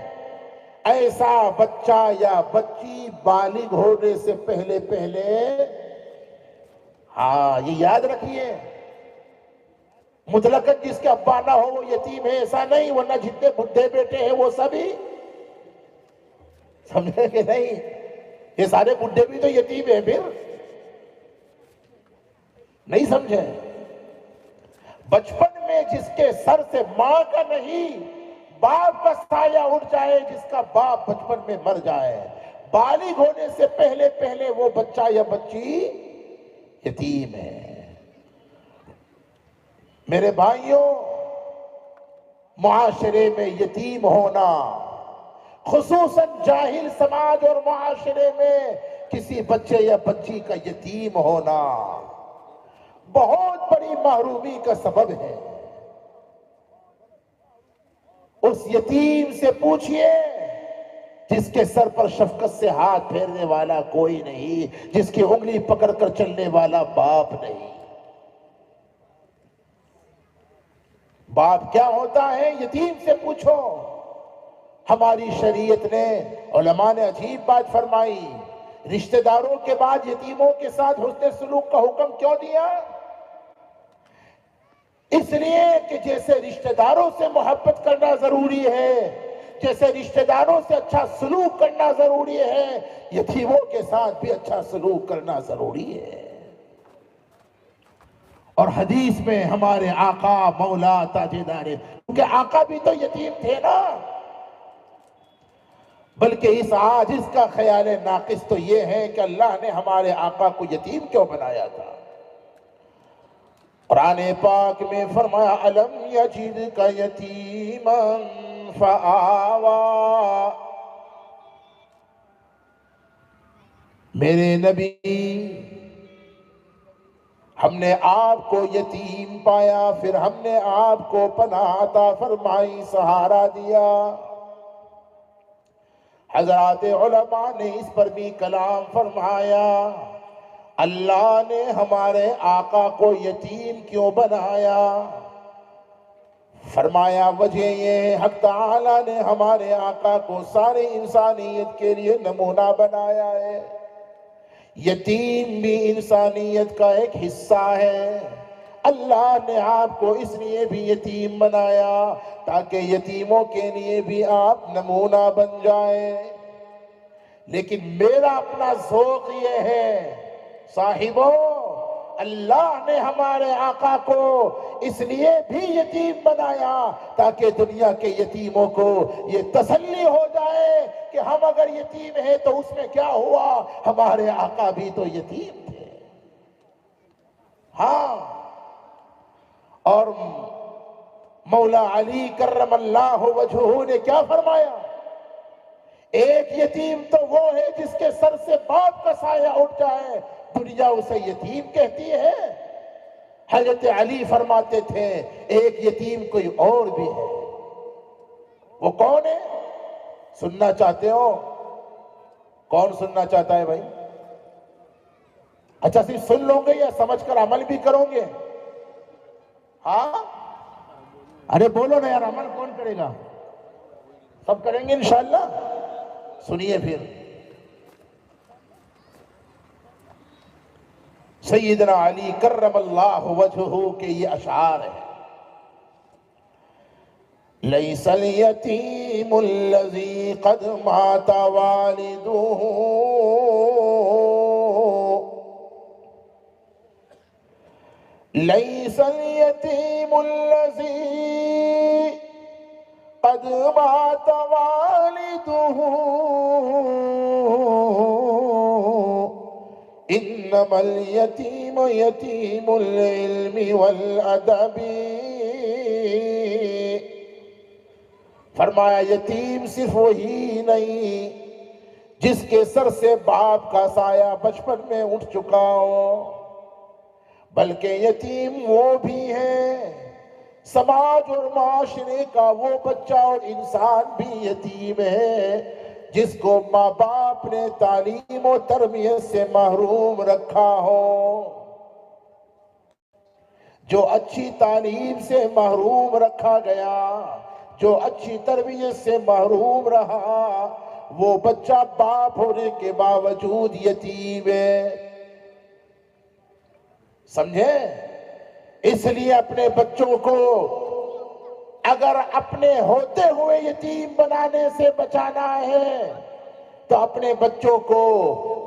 ایسا بچہ یا بچی بالغ ہونے سے پہلے ہاں یہ یاد رکھیے، مطلقاً جس کے ابا نہ ہو وہ یتیم ہے ایسا نہیں، ورنہ جتنے بڈھے بیٹے ہیں وہ سبھی سمجھے کہ نہیں؟ یہ سارے بڈھے بھی تو یتیم ہیں. پھر نہیں سمجھے؟ بچپن میں جس کے سر سے ماں کا نہیں باپ کا سایہ اٹھ جائے، جس کا باپ بچپن میں مر جائے، بالغ ہونے سے پہلے وہ بچہ یا بچی یتیم ہے. میرے بھائیوں، معاشرے میں یتیم ہونا، خصوصاً جاہل سماج اور معاشرے میں کسی بچے یا بچی کا یتیم ہونا بہت بڑی محرومی کا سبب ہے. اس یتیم سے پوچھئے جس کے سر پر شفقت سے ہاتھ پھیرنے والا کوئی نہیں، جس کی انگلی پکڑ کر چلنے والا باپ نہیں. باپ کیا ہوتا ہے یتیم سے پوچھو. ہماری شریعت نے، علماء نے عجیب بات فرمائی، رشتہ داروں کے بعد یتیموں کے ساتھ حسن سلوک کا حکم کیوں دیا؟ اس لیے کہ جیسے رشتہ داروں سے محبت کرنا ضروری ہے، جیسے رشتہ داروں سے اچھا سلوک کرنا ضروری ہے، یتیموں کے ساتھ بھی اچھا سلوک کرنا ضروری ہے. اور حدیث میں ہمارے آقا مولا تاجدار، کیونکہ آقا بھی تو یتیم تھے نا، بلکہ اس عاجز کا خیال ناقص تو یہ ہے کہ اللہ نے ہمارے آقا کو یتیم کیوں بنایا تھا؟ قرآن پاک میں فرمایا أَلَمْ يَجِدْكَ يَتِيمًا فَآوَى، میرے نبی ہم نے آپ کو یتیم پایا، پھر ہم نے آپ کو پناہ عطا فرمائی، سہارا دیا۔ حضرات علماء نے اس پر بھی کلام فرمایا، اللہ نے ہمارے آقا کو یتیم کیوں بنایا؟ فرمایا وجہ یہ ہے، حق تعالیٰ نے ہمارے آقا کو ساری انسانیت کے لیے نمونہ بنایا ہے۔ یتیم بھی انسانیت کا ایک حصہ ہے۔ اللہ نے آپ کو اس لیے بھی یتیم بنایا تاکہ یتیموں کے لیے بھی آپ نمونہ بن جائیں۔ لیکن میرا اپنا ذوق یہ ہے صاحبوں، اللہ نے ہمارے آقا کو اس لیے بھی یتیم بنایا تاکہ دنیا کے یتیموں کو یہ تسلی ہو جائے کہ ہم اگر یتیم ہیں تو اس میں کیا ہوا، ہمارے آقا بھی تو یتیم تھے۔ ہاں، اور مولا علی کرم اللہ وجہہ نے کیا فرمایا؟ ایک یتیم تو وہ ہے جس کے سر سے باپ کا سایہ اٹھ جائے، دنیا اسے یتیم کہتی ہے۔ حضرت علی فرماتے تھے ایک یتیم کوئی اور بھی ہے۔ وہ کون ہے؟ سننا چاہتے ہو؟ کون سننا چاہتا ہے بھائی؟ اچھا صرف سن لو گے یا سمجھ کر عمل بھی کرو گے؟ ہاں، ارے بولو نا یار، عمل کون کرے گا؟ سب کریں گے انشاءاللہ۔ سنیے پھر، سیدنا علی کرم اللہ وجہہ کے یہ اشعار ہیں۔ لیس الیتیم الذی قد مات والدہ، لیس الیتیم الذی قد مات والدہ، انما الیتیم یتیم العلم والادب۔ فرمایا یتیم صرف وہی نہیں جس کے سر سے باپ کا سایہ بچپن میں اٹھ چکا ہو، بلکہ یتیم وہ بھی ہے سماج اور معاشرے کا وہ بچہ اور انسان بھی یتیم ہے جس کو ماں باپ نے تعلیم و تربیت سے محروم رکھا ہو۔ جو اچھی تعلیم سے محروم رکھا گیا، جو اچھی تربیت سے محروم رہا، وہ بچہ باپ ہونے کے باوجود یتیم ہے۔ سمجھے؟ اس لیے اپنے بچوں کو اگر اپنے ہوتے ہوئے یتیم بنانے سے بچانا ہے تو اپنے بچوں کو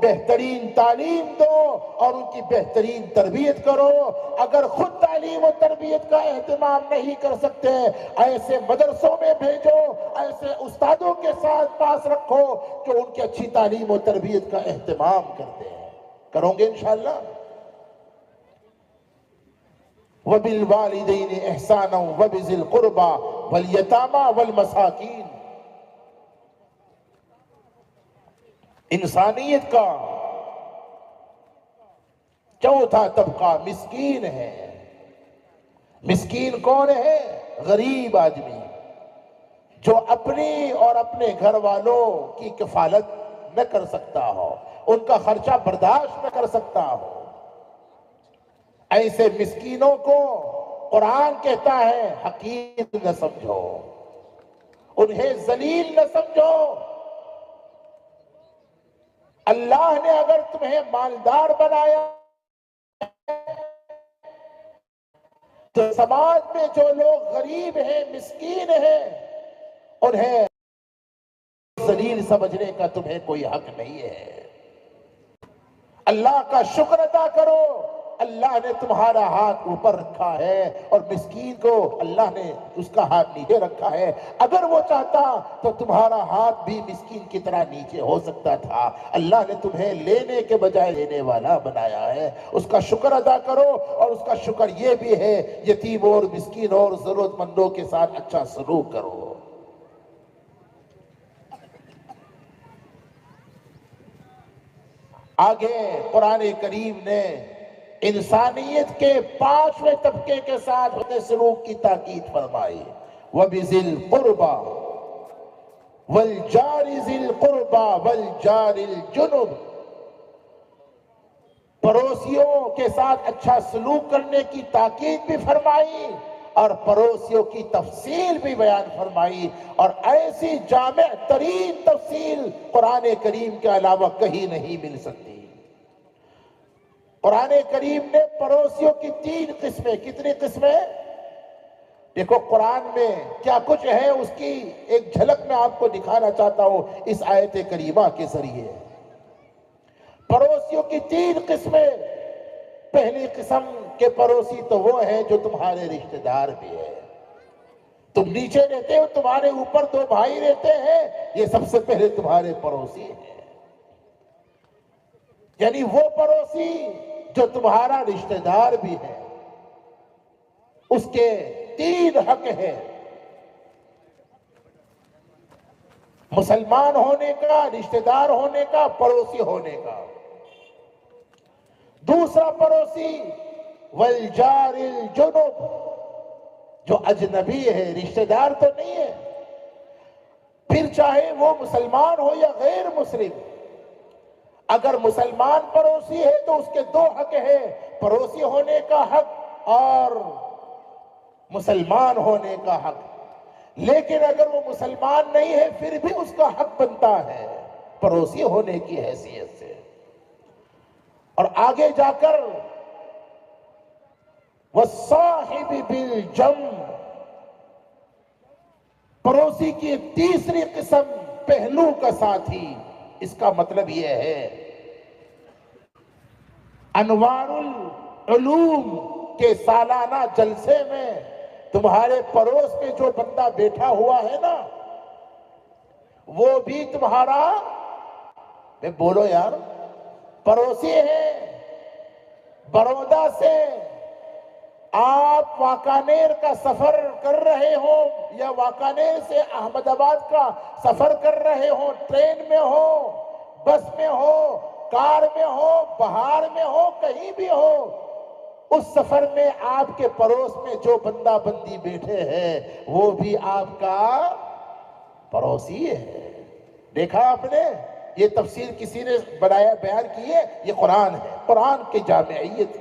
بہترین تعلیم دو اور ان کی بہترین تربیت کرو۔ اگر خود تعلیم و تربیت کا اہتمام نہیں کر سکتے، ایسے مدرسوں میں بھیجو، ایسے استادوں کے ساتھ پاس رکھو جو ان کی اچھی تعلیم و تربیت کا اہتمام کرتے ہیں۔ کرو گے انشاءاللہ؟ وَبِالْوَالِدَيْنِ إِحْسَانًا وَبِذِي الْقُرْبَى وَالْيَتَامَى وَالْمَسَاكِينِ۔ انسانیت کا چوتھا طبقہ مسکین ہے۔ مسکین کون ہے؟ غریب آدمی جو اپنی اور اپنے گھر والوں کی کفالت نہ کر سکتا ہو، ان کا خرچہ برداشت نہ کر سکتا ہو۔ ایسے مسکینوں کو قرآن کہتا ہے حقیر نہ سمجھو، انہیں ذلیل نہ سمجھو۔ اللہ نے اگر تمہیں مالدار بنایا تو سماج میں جو لوگ غریب ہیں، مسکین ہیں، انہیں ذلیل سمجھنے کا تمہیں کوئی حق نہیں ہے۔ اللہ کا شکر ادا کرو، اللہ نے تمہارا ہاتھ اوپر رکھا ہے اور مسکین کو اللہ نے اس کا ہاتھ نیچے رکھا ہے. اگر وہ چاہتا تو تمہارا ہاتھ بھی مسکین کی طرح نیچے ہو سکتا تھا. اللہ نے تمہیں لینے کے بجائے لینے والا بنایا ہے. اس کا شکر ادا کرو، اور اس کا شکر یہ بھی ہے یتیموں اور مسکینوں اور ضرورت مندوں کے ساتھ اچھا سلوک کرو. آگے قرآن کریم نے انسانیت کے 5ویں طبقے کے ساتھ حسن سلوک کی تاکید فرمائی. وَبِذِي الْقُرْبَى وَالْجَارِ ذِي الْقُرْبَى وَالْجَارِ الْجُنُبِ. پڑوسیوں کے ساتھ اچھا سلوک کرنے کی تاکید بھی فرمائی اور پڑوسیوں کی تفصیل بھی بیان فرمائی، اور ایسی جامع ترین تفصیل قرآن کریم کے علاوہ کہیں نہیں مل سکتی. قرآن کریم نے پڑوسیوں کی 3 قسمیں، کتنی قسمیں؟ دیکھو قرآن میں کیا کچھ ہے اس کی ایک جھلک میں آپ کو دکھانا چاہتا ہوں اس آیت کریمہ کے ذریعے. پڑوسیوں کی 3 قسمیں. پہلی قسم کے پڑوسی تو وہ ہیں جو تمہارے رشتہ دار بھی ہیں. تم نیچے رہتے ہو، تمہارے اوپر 2 بھائی رہتے ہیں، یہ سب سے پہلے تمہارے پڑوسی ہیں. یعنی وہ پڑوسی جو تمہارا رشتہ دار بھی ہے، اس کے 3 حق ہیں: مسلمان ہونے کا، رشتہ دار ہونے کا، پڑوسی ہونے کا. دوسرا پڑوسی والجار الجنب، جو اجنبی ہے، رشتہ دار تو نہیں ہے، پھر چاہے وہ مسلمان ہو یا غیر مسلم. اگر مسلمان پڑوسی ہے تو اس کے 2 حق ہیں: پڑوسی ہونے کا حق اور مسلمان ہونے کا حق. لیکن اگر وہ مسلمان نہیں ہے پھر بھی اس کا حق بنتا ہے پڑوسی ہونے کی حیثیت سے. اور آگے جا کر والصاحب بالجنب، پڑوسی کی تیسری قسم پہلو کا ساتھی. اس کا مطلب یہ ہے انوار العلوم کے سالانہ جلسے میں تمہارے پڑوس میں جو بندہ بیٹھا ہوا ہے نا، وہ بھی تمہارا، میں بولو یار، پڑوسی ہے. بڑودہ سے آپ واکانیر کا سفر کر رہے ہو یا واکانیر سے احمد آباد کا سفر کر رہے ہو، ٹرین میں ہو، بس میں ہو، کار میں ہو، بہار میں ہو، کہیں بھی ہو، اس سفر میں آپ کے پڑوس میں جو بندہ بندی بیٹھے ہیں وہ بھی آپ کا پڑوسی ہے. دیکھا آپ نے؟ یہ تفسیر کسی نے بنایا، بیان کی ہے؟ یہ قرآن ہے، قرآن کی جامعیت.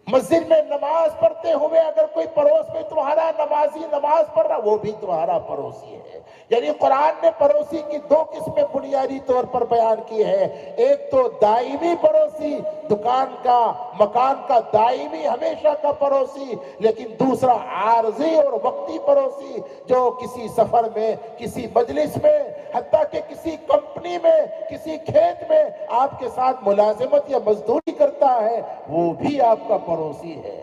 مسجد میں نماز پڑھتے ہوئے اگر کوئی پڑوس میں تمہارا نمازی نماز پڑھ رہا، وہ بھی تمہارا پڑوسی ہے. یعنی قرآن نے پڑوسی کی 2 قسمیں بنیادی طور پر بیان کی ہے. ایک تو دائمی پڑوسی، دکان کا، مکان کا دائمی ہمیشہ کا پڑوسی. لیکن دوسرا عارضی اور وقتی پڑوسی، جو کسی سفر میں، کسی مجلس میں، حتیٰ کہ کسی کمپنی میں، کسی کھیت میں آپ کے ساتھ ملازمت یا مزدوری کرتا ہے، وہ بھی آپ کا پڑوسی ہے.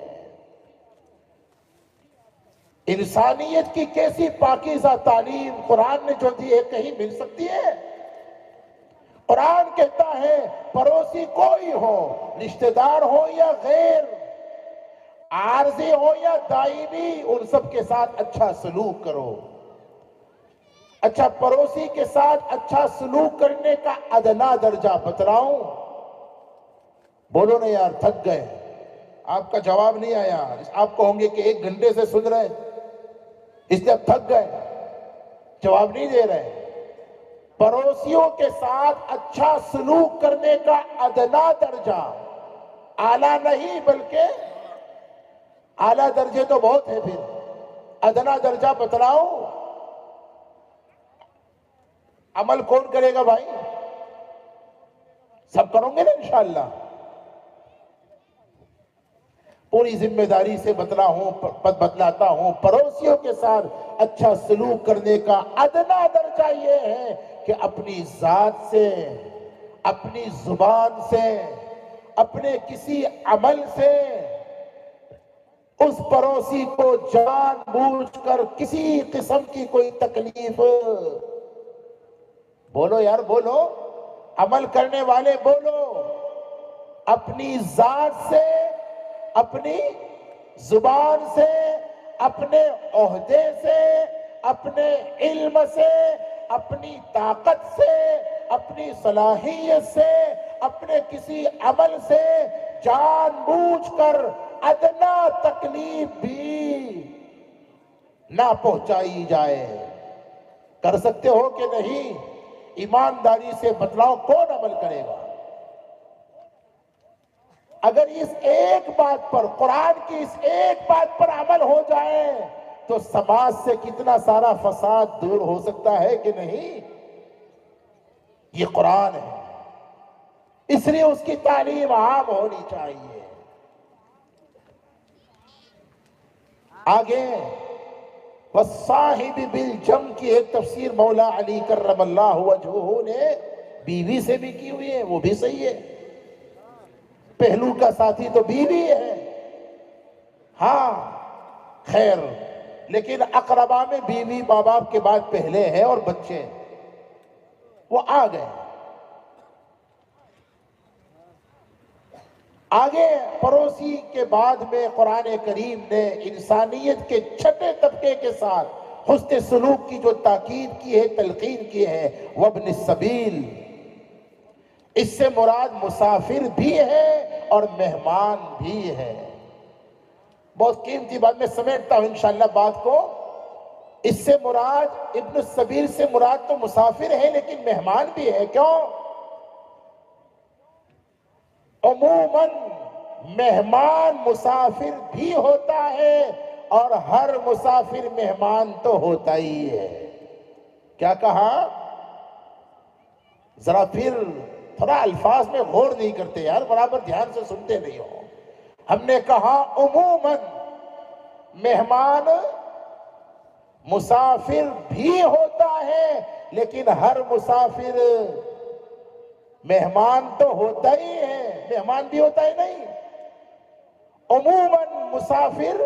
انسانیت کی کیسی پاکیزہ تعلیم قرآن نے جو دی ہے، کہیں مل سکتی ہے؟ قرآن کہتا ہے پڑوسی کوئی ہو، رشتہ دار ہو یا غیر، عارضی ہو یا دائمی، ان سب کے ساتھ اچھا سلوک کرو. اچھا، پڑوسی کے ساتھ اچھا سلوک کرنے کا ادنا درجہ بتلاؤں؟ بولو نا یار، تھک گئے، آپ کا جواب نہیں آیا. آپ کہوں گے کہ 1 گھنٹے سے سن رہے اس لیے اب تھک گئے، جواب نہیں دے رہے. پڑوسیوں کے ساتھ اچھا سلوک کرنے کا ادنا درجہ، اعلیٰ نہیں بلکہ اعلیٰ درجے تو بہت ہے، پھر ادنا درجہ بتلاؤ. عمل کون کرے گا بھائی؟ سب کروں گے نا انشاءاللہ. پوری ذمہ داری سے بتلاتا ہوں، پڑوسیوں کے ساتھ اچھا سلوک کرنے کا ادنا درجہ یہ ہے کہ اپنی ذات سے، اپنی زبان سے، اپنے کسی عمل سے اس پڑوسی کو جان بوجھ کر کسی قسم کی کوئی تکلیف، بولو یار بولو، عمل کرنے والے بولو، اپنی ذات سے، اپنی زبان سے، اپنے عہدے سے، اپنے علم سے، اپنی طاقت سے، اپنی صلاحیت سے، اپنے کسی عمل سے جان بوجھ کر ادنا تکلیف بھی نہ پہنچائی جائے۔ کر سکتے ہو کہ نہیں؟ ایمانداری سے بتلاؤ، کون عمل کرے گا؟ اگر اس ایک بات پر، قرآن کی اس ایک بات پر عمل ہو جائے تو سماج سے کتنا سارا فساد دور ہو سکتا ہے کہ نہیں؟ یہ قرآن ہے، اس لیے اس کی تعلیم عام ہونی چاہیے۔ آگے وَالصَّاحِبِ بِالْجَنْبِ کی ایک تفسیر مولا علی کرم اللہ وجہہ نے بیوی سے بھی کی ہوئی ہے، وہ بھی صحیح ہے۔ پہلو کا ساتھی تو بیوی ہے، ہاں خیر، لیکن اقربا میں بیوی ماں باپ کے بعد پہلے ہے اور بچے وہ آ گئے۔ آگے پڑوسی کے بعد میں قرآن کریم نے انسانیت کے چھٹے طبقے کے ساتھ حسن سلوک کی جو تاکید کی ہے، تلقین کی ہے، وابن السبیل، اس سے مراد مسافر بھی ہے اور مہمان بھی ہے۔ بہت قیمتی بات، میں سمیٹتا ہوں انشاءاللہ بات کو۔ اس سے مراد، ابن السبیل سے مراد تو مسافر ہے لیکن مہمان بھی ہے۔ کیوں؟ عموماً مہمان مسافر بھی ہوتا ہے اور ہر مسافر مہمان تو ہوتا ہی ہے۔ کیا کہا؟ ذرا پھر تھوڑا الفاظ میں غور نہیں کرتے یار، برابر دھیان سے سنتے نہیں ہو۔ ہم نے کہا عموماً مہمان مسافر بھی ہوتا ہے لیکن ہر مسافر مہمان تو ہوتا ہی ہے، مہمان بھی ہوتا ہے نہیں۔ عموماً مسافر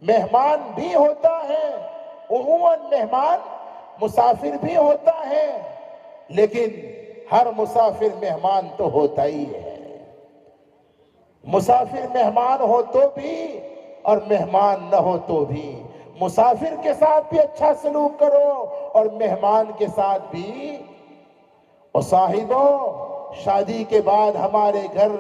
مہمان بھی ہوتا ہے، عموماً مہمان مسافر بھی ہوتا ہے، لیکن ہر مسافر مہمان تو ہوتا ہی ہے۔ مسافر مہمان ہو تو بھی اور مہمان نہ ہو تو بھی، مسافر کے ساتھ بھی اچھا سلوک کرو اور مہمان کے ساتھ بھی۔ اور صاحبوں، شادی کے بعد ہمارے گھر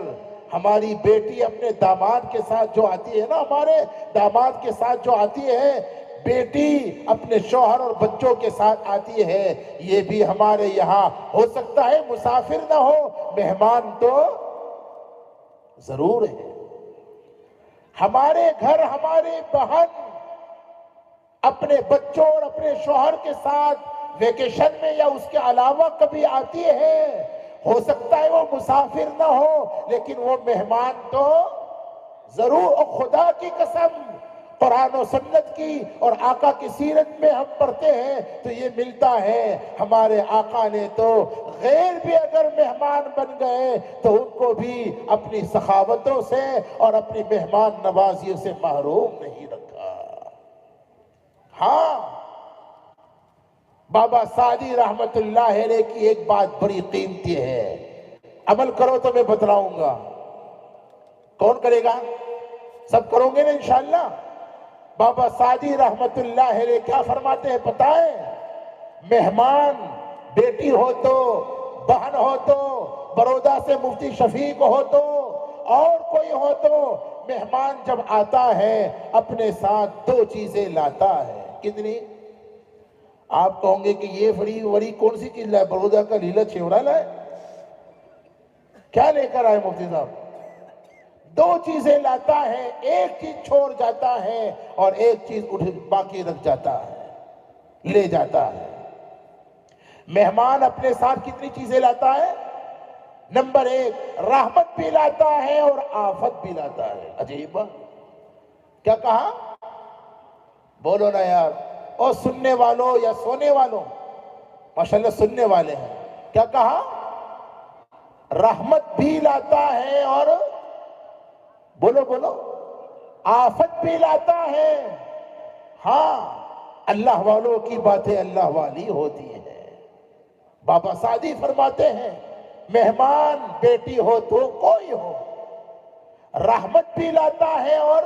ہماری بیٹی اپنے داماد کے ساتھ جو آتی ہے نا، ہمارے داماد کے ساتھ جو آتی ہے، بیٹی اپنے شوہر اور بچوں کے ساتھ آتی ہے، یہ بھی ہمارے یہاں ہو سکتا ہے مسافر نہ ہو، مہمان تو ضرور ہے۔ ہمارے گھر ہماری بہن اپنے بچوں اور اپنے شوہر کے ساتھ ویکیشن میں یا اس کے علاوہ کبھی آتی ہے، ہو سکتا ہے وہ مسافر نہ ہو لیکن وہ مہمان تو ضرور۔ اور خدا کی قسم، قرآن و سنت کی اور آقا کی سیرت میں ہم پڑھتے ہیں تو یہ ملتا ہے، ہمارے آقا نے تو غیر بھی اگر مہمان بن گئے تو ان کو بھی اپنی سخاوتوں سے اور اپنی مہمان نوازیوں سے محروم نہیں رکھا۔ ہاں، بابا سعدی رحمت اللہ علیہ کی ایک بات بڑی قیمتی ہے، عمل کرو تو میں بتلاؤں گا۔ کون کرے گا؟ سب کرو گے نا انشاءاللہ؟ بابا سعدی رحمت اللہ علیہ کیا فرماتے ہیں پتہ ہے؟ مہمان بیٹی ہو تو، بہن ہو تو، برودا سے مفتی شفیق ہو تو، اور کوئی ہو تو، مہمان جب آتا ہے اپنے ساتھ دو چیزیں لاتا ہے۔ کتنی؟ آپ کہوں گے کہ یہ بڑی کون سی چیز لائے؟ برودا کا لیلا چیوڑا لائے؟ کیا لے کر آئے مفتی صاحب؟ دو چیزیں لاتا ہے، ایک چیز چھوڑ جاتا ہے اور ایک چیز باقی رکھ جاتا ہے، لے جاتا ہے۔ مہمان اپنے ساتھ کتنی چیزیں لاتا ہے؟ نمبر ایک، رحمت بھی لاتا ہے اور آفت بھی لاتا ہے۔ عجیب بات، کیا کہا؟ بولو نا یار، اور سننے والوں یا سونے والوں، ماشاءاللہ سننے والے ہیں، کیا کہا؟ رحمت بھی لاتا ہے اور بولو بولو آفت بھی لاتا ہے۔ ہاں، اللہ والوں کی باتیں اللہ والی ہوتی ہیں۔ بابا سعدی فرماتے ہیں مہمان بیٹی ہو تو کوئی ہو، رحمت بھی لاتا ہے اور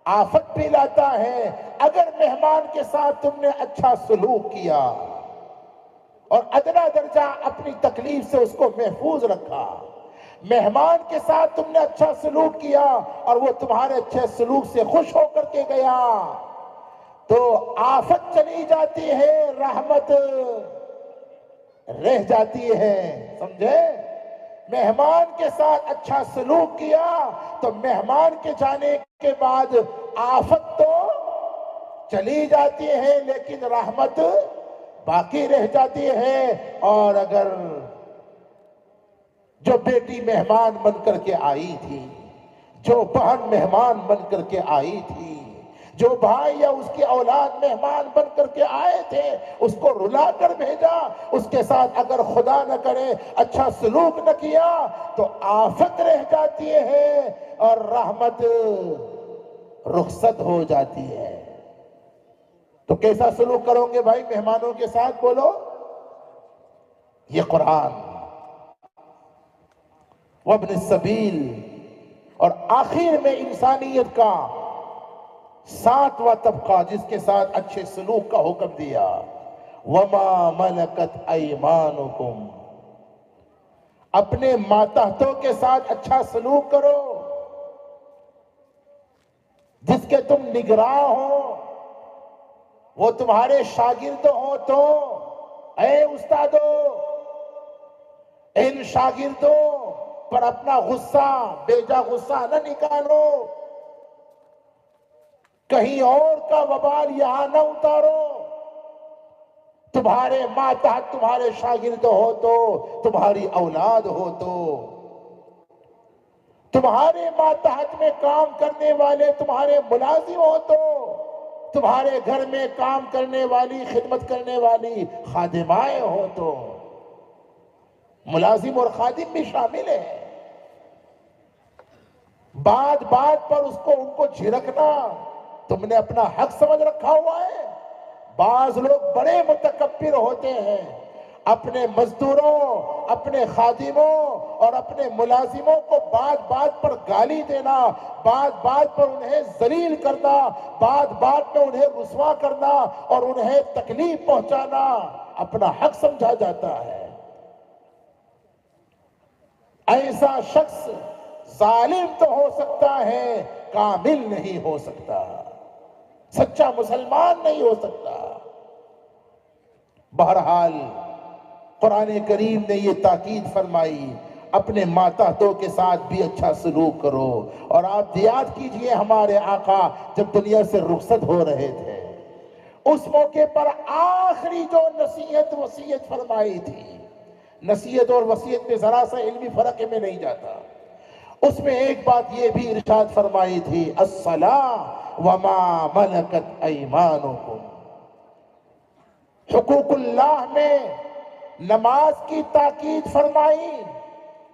آفت بھی لاتا ہے۔ اگر مہمان کے ساتھ تم نے اچھا سلوک کیا اور ادنا درجہ اپنی تکلیف سے اس کو محفوظ رکھا، مہمان کے ساتھ تم نے اچھا سلوک کیا اور وہ تمہارے اچھے سلوک سے خوش ہو کر کے گیا، تو آفت چلی جاتی ہے، رحمت رہ جاتی ہے۔ سمجھے؟ مہمان کے ساتھ اچھا سلوک کیا تو مہمان کے جانے کے بعد آفت تو چلی جاتی ہے لیکن رحمت باقی رہ جاتی ہے۔ اور اگر جو بیٹی مہمان بن کر کے آئی تھی، جو بہن مہمان بن کر کے آئی تھی، جو بھائی یا اس کی اولاد مہمان بن کر کے آئے تھے، اس کو رلا کر بھیجا، اس کے ساتھ اگر خدا نہ کرے اچھا سلوک نہ کیا تو آفت رہ جاتی ہے اور رحمت رخصت ہو جاتی ہے۔ تو کیسا سلوک کرو گے بھائی مہمانوں کے ساتھ؟ بولو، یہ قرآن وابن السبیل اور آخر میں انسانیت کا 7واں طبقہ جس کے ساتھ اچھے سلوک کا حکم دیا، وَمَا مَلَكَتْ أَيْمَانُكُمْ، اپنے ماتحتوں کے ساتھ اچھا سلوک کرو، جس کے تم نگراں ہو، وہ تمہارے شاگرد ہو تو اے استادو، ان شاگردوں پر اپنا غصہ، بیجا غصہ نہ نکالو، کہیں اور کا وبال یہاں نہ اتارو۔ تمہارے ماتحت تمہارے شاگرد ہو تو، تمہاری اولاد ہو تو، تمہارے ماتحت میں کام کرنے والے تمہارے ملازم ہو تو، تمہارے گھر میں کام کرنے والی خدمت کرنے والی خادمائیں ہو تو، ملازم اور خادم بھی شامل ہیں۔ بات بات پر ان کو جھڑکنا تم نے اپنا حق سمجھ رکھا ہوا ہے۔ بعض لوگ بڑے متکبر ہوتے ہیں، اپنے مزدوروں، اپنے خادموں اور اپنے ملازموں کو بات بات پر گالی دینا، بات بات پر انہیں ذلیل کرنا، بات بات میں انہیں رسوا کرنا اور انہیں تکلیف پہنچانا اپنا حق سمجھا جاتا ہے۔ ایسا شخص ظالم تو ہو سکتا ہے، کامل نہیں ہو سکتا، سچا مسلمان نہیں ہو سکتا۔ بہرحال قرآن کریم نے یہ تاکید فرمائی اپنے ماتحتوں کے ساتھ بھی اچھا سلوک کرو۔ اور آپ یاد کیجئے ہمارے آقا جب دنیا سے رخصت ہو رہے تھے، اس موقع پر آخری جو نصیحت وصیت فرمائی تھی، نصیحت اور وصیت میں ذرا سا علمی فرق میں نہیں جاتا، اس میں ایک بات یہ بھی ارشاد فرمائی تھی، الصلاۃ وما ملکت ایمانکم، حقوق اللہ میں نماز کی تاکید فرمائی،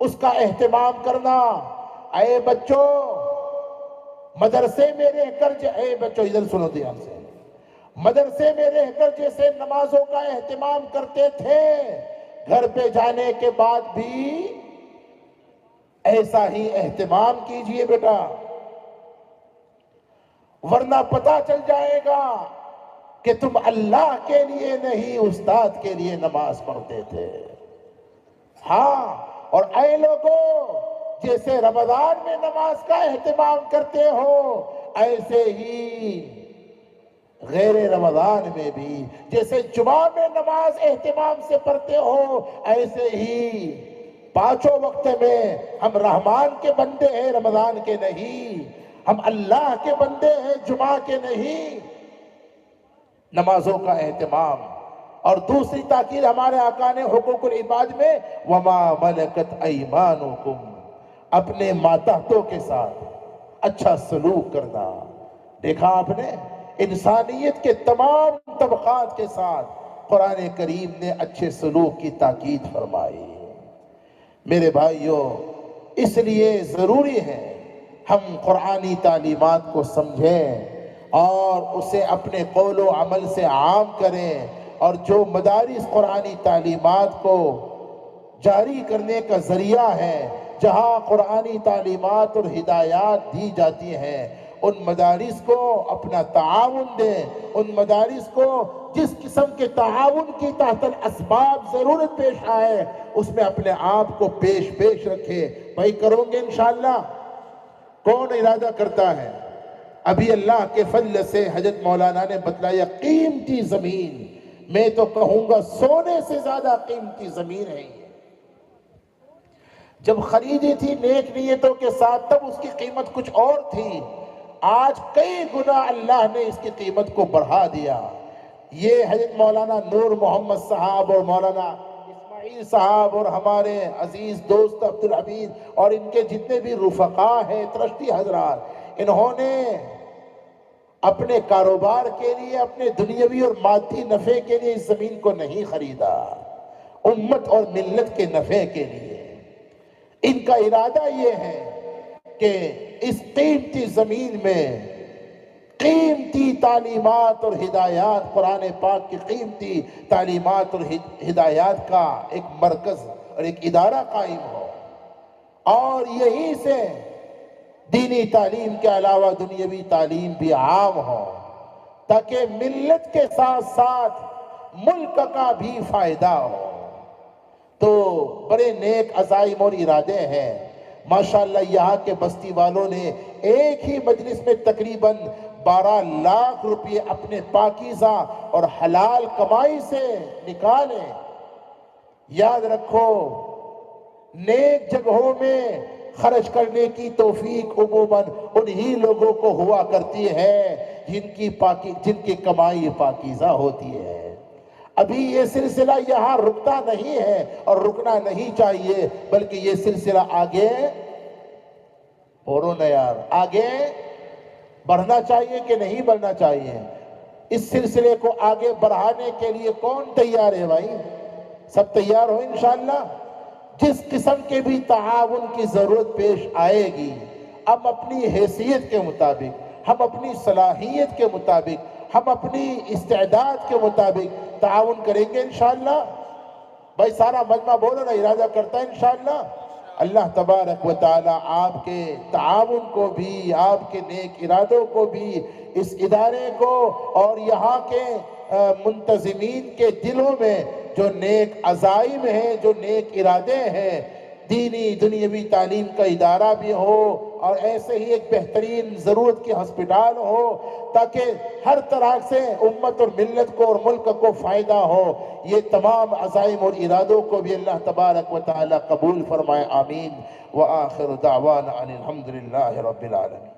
اس کا اہتمام کرنا۔ اے بچوں مدرسے میں رہ کر، اے بچوں ادھر سنو دھیان سے، مدرسے میں رہ کر جیسے نمازوں کا اہتمام کرتے تھے، گھر پہ جانے کے بعد بھی ایسا ہی اہتمام کیجئے بیٹا، ورنہ پتہ چل جائے گا کہ تم اللہ کے لیے نہیں استاد کے لیے نماز پڑھتے تھے۔ ہاں، اور اے لوگوں جیسے رمضان میں نماز کا اہتمام کرتے ہو، ایسے ہی غیر رمضان میں بھی، جیسے جمعہ میں نماز اہتمام سے پڑھتے ہو، ایسے ہی پانچوں وقت میں ہم رحمان کے بندے ہیں، رمضان کے نہیں، ہم اللہ کے بندے ہیں، جمعہ کے نہیں۔ نمازوں کا اہتمام۔ اور دوسری تاکید ہمارے آقا نے حقوق العباد میں، وما ملکت ایمانکم، اپنے ماتحتوں کے ساتھ اچھا سلوک کرنا۔ دیکھا آپ نے، انسانیت کے تمام طبقات کے ساتھ قرآن کریم نے اچھے سلوک کی تاکید فرمائی۔ میرے بھائیوں، اس لیے ضروری ہے ہم قرآنی تعلیمات کو سمجھیں اور اسے اپنے قول و عمل سے عام کریں، اور جو مدارس قرآنی تعلیمات کو جاری کرنے کا ذریعہ ہے، جہاں قرآنی تعلیمات اور ہدایات دی جاتی ہیں، ان مدارس کو اپنا تعاون دیں، ان مدارس کو جس قسم کے تعاون کی تحت الاسباب ضرورت پیش آئے اس میں اپنے آپ کو پیش رکھے۔ بھائی کرو گے انشاءاللہ؟ کون ارادہ کرتا ہے؟ ابھی اللہ کے فضل سے حضرت مولانا نے بتلایا قیمتی زمین، میں تو کہوں گا سونے سے زیادہ قیمتی زمین ہے یہ۔ جب خریدی تھی نیک نیتوں کے ساتھ تب اس کی قیمت کچھ اور تھی، آج کئی گنا اللہ نے اس کی قیمت کو بڑھا دیا۔ یہ حضرت مولانا نور محمد صاحب اور مولانا اسماعیل صاحب اور ہمارے عزیز دوست عبدالحمید اور ان کے جتنے بھی رفقا ہیں ٹرسٹی حضرات، انہوں نے اپنے کاروبار کے لیے، اپنے دنیاوی اور مادی نفع کے لیے اس زمین کو نہیں خریدا، امت اور ملت کے نفع کے لیے۔ ان کا ارادہ یہ ہے کہ اس قیمتی زمین میں قیمتی تعلیمات اور ہدایات، قرآن پاک کی قیمتی تعلیمات اور ہدایات کا ایک مرکز اور ایک ادارہ قائم ہو، اور یہیں سے دینی تعلیم کے علاوہ دنیاوی تعلیم بھی عام ہو، تاکہ ملت کے ساتھ ساتھ ملک کا بھی فائدہ ہو۔ تو بڑے نیک عزائم اور ارادے ہیں ماشاءاللہ۔ یہاں کے بستی والوں نے ایک ہی مجلس میں تقریباً 12 لاکھ روپے اپنے پاکیزہ اور حلال کمائی سے نکالے۔ یاد رکھو، نیک جگہوں میں خرچ کرنے کی توفیق عموماً انہی لوگوں کو ہوا کرتی ہے جن کی کمائی پاکیزہ ہوتی ہے۔ ابھی یہ سلسلہ یہاں رکتا نہیں ہے اور رکنا نہیں چاہیے، بلکہ یہ سلسلہ آگے آگے بڑھنا چاہیے کہ نہیں بڑھنا چاہیے؟ اس سلسلے کو آگے بڑھانے کے لیے کون تیار ہے بھائی؟ سب تیار ہو انشاءاللہ؟ جس قسم کے بھی تعاون کی ضرورت پیش آئے گی، ہم اپنی حیثیت کے مطابق، ہم اپنی صلاحیت کے مطابق، ہم اپنی استعداد کے مطابق تعاون کریں گے انشاءاللہ۔ بھائی سارا مجمع بولو نا، ارادہ کرتا ہے انشاءاللہ۔ اللہ تبارک و تعالی آپ کے تعاون کو بھی، آپ کے نیک ارادوں کو بھی، اس ادارے کو اور یہاں کے منتظمین کے دلوں میں جو نیک عزائم ہیں، جو نیک ارادے ہیں، دینی دنیاوی تعلیم کا ادارہ بھی ہو اور ایسے ہی ایک بہترین ضرورت کی ہسپتال ہو، تاکہ ہر طرح سے امت اور ملت کو اور ملک کو فائدہ ہو۔ یہ تمام عزائم اور ارادوں کو بھی اللہ تبارک و تعالی قبول فرمائے، آمین۔ وآخر دعوانا ان الحمدللہ رب العالمین۔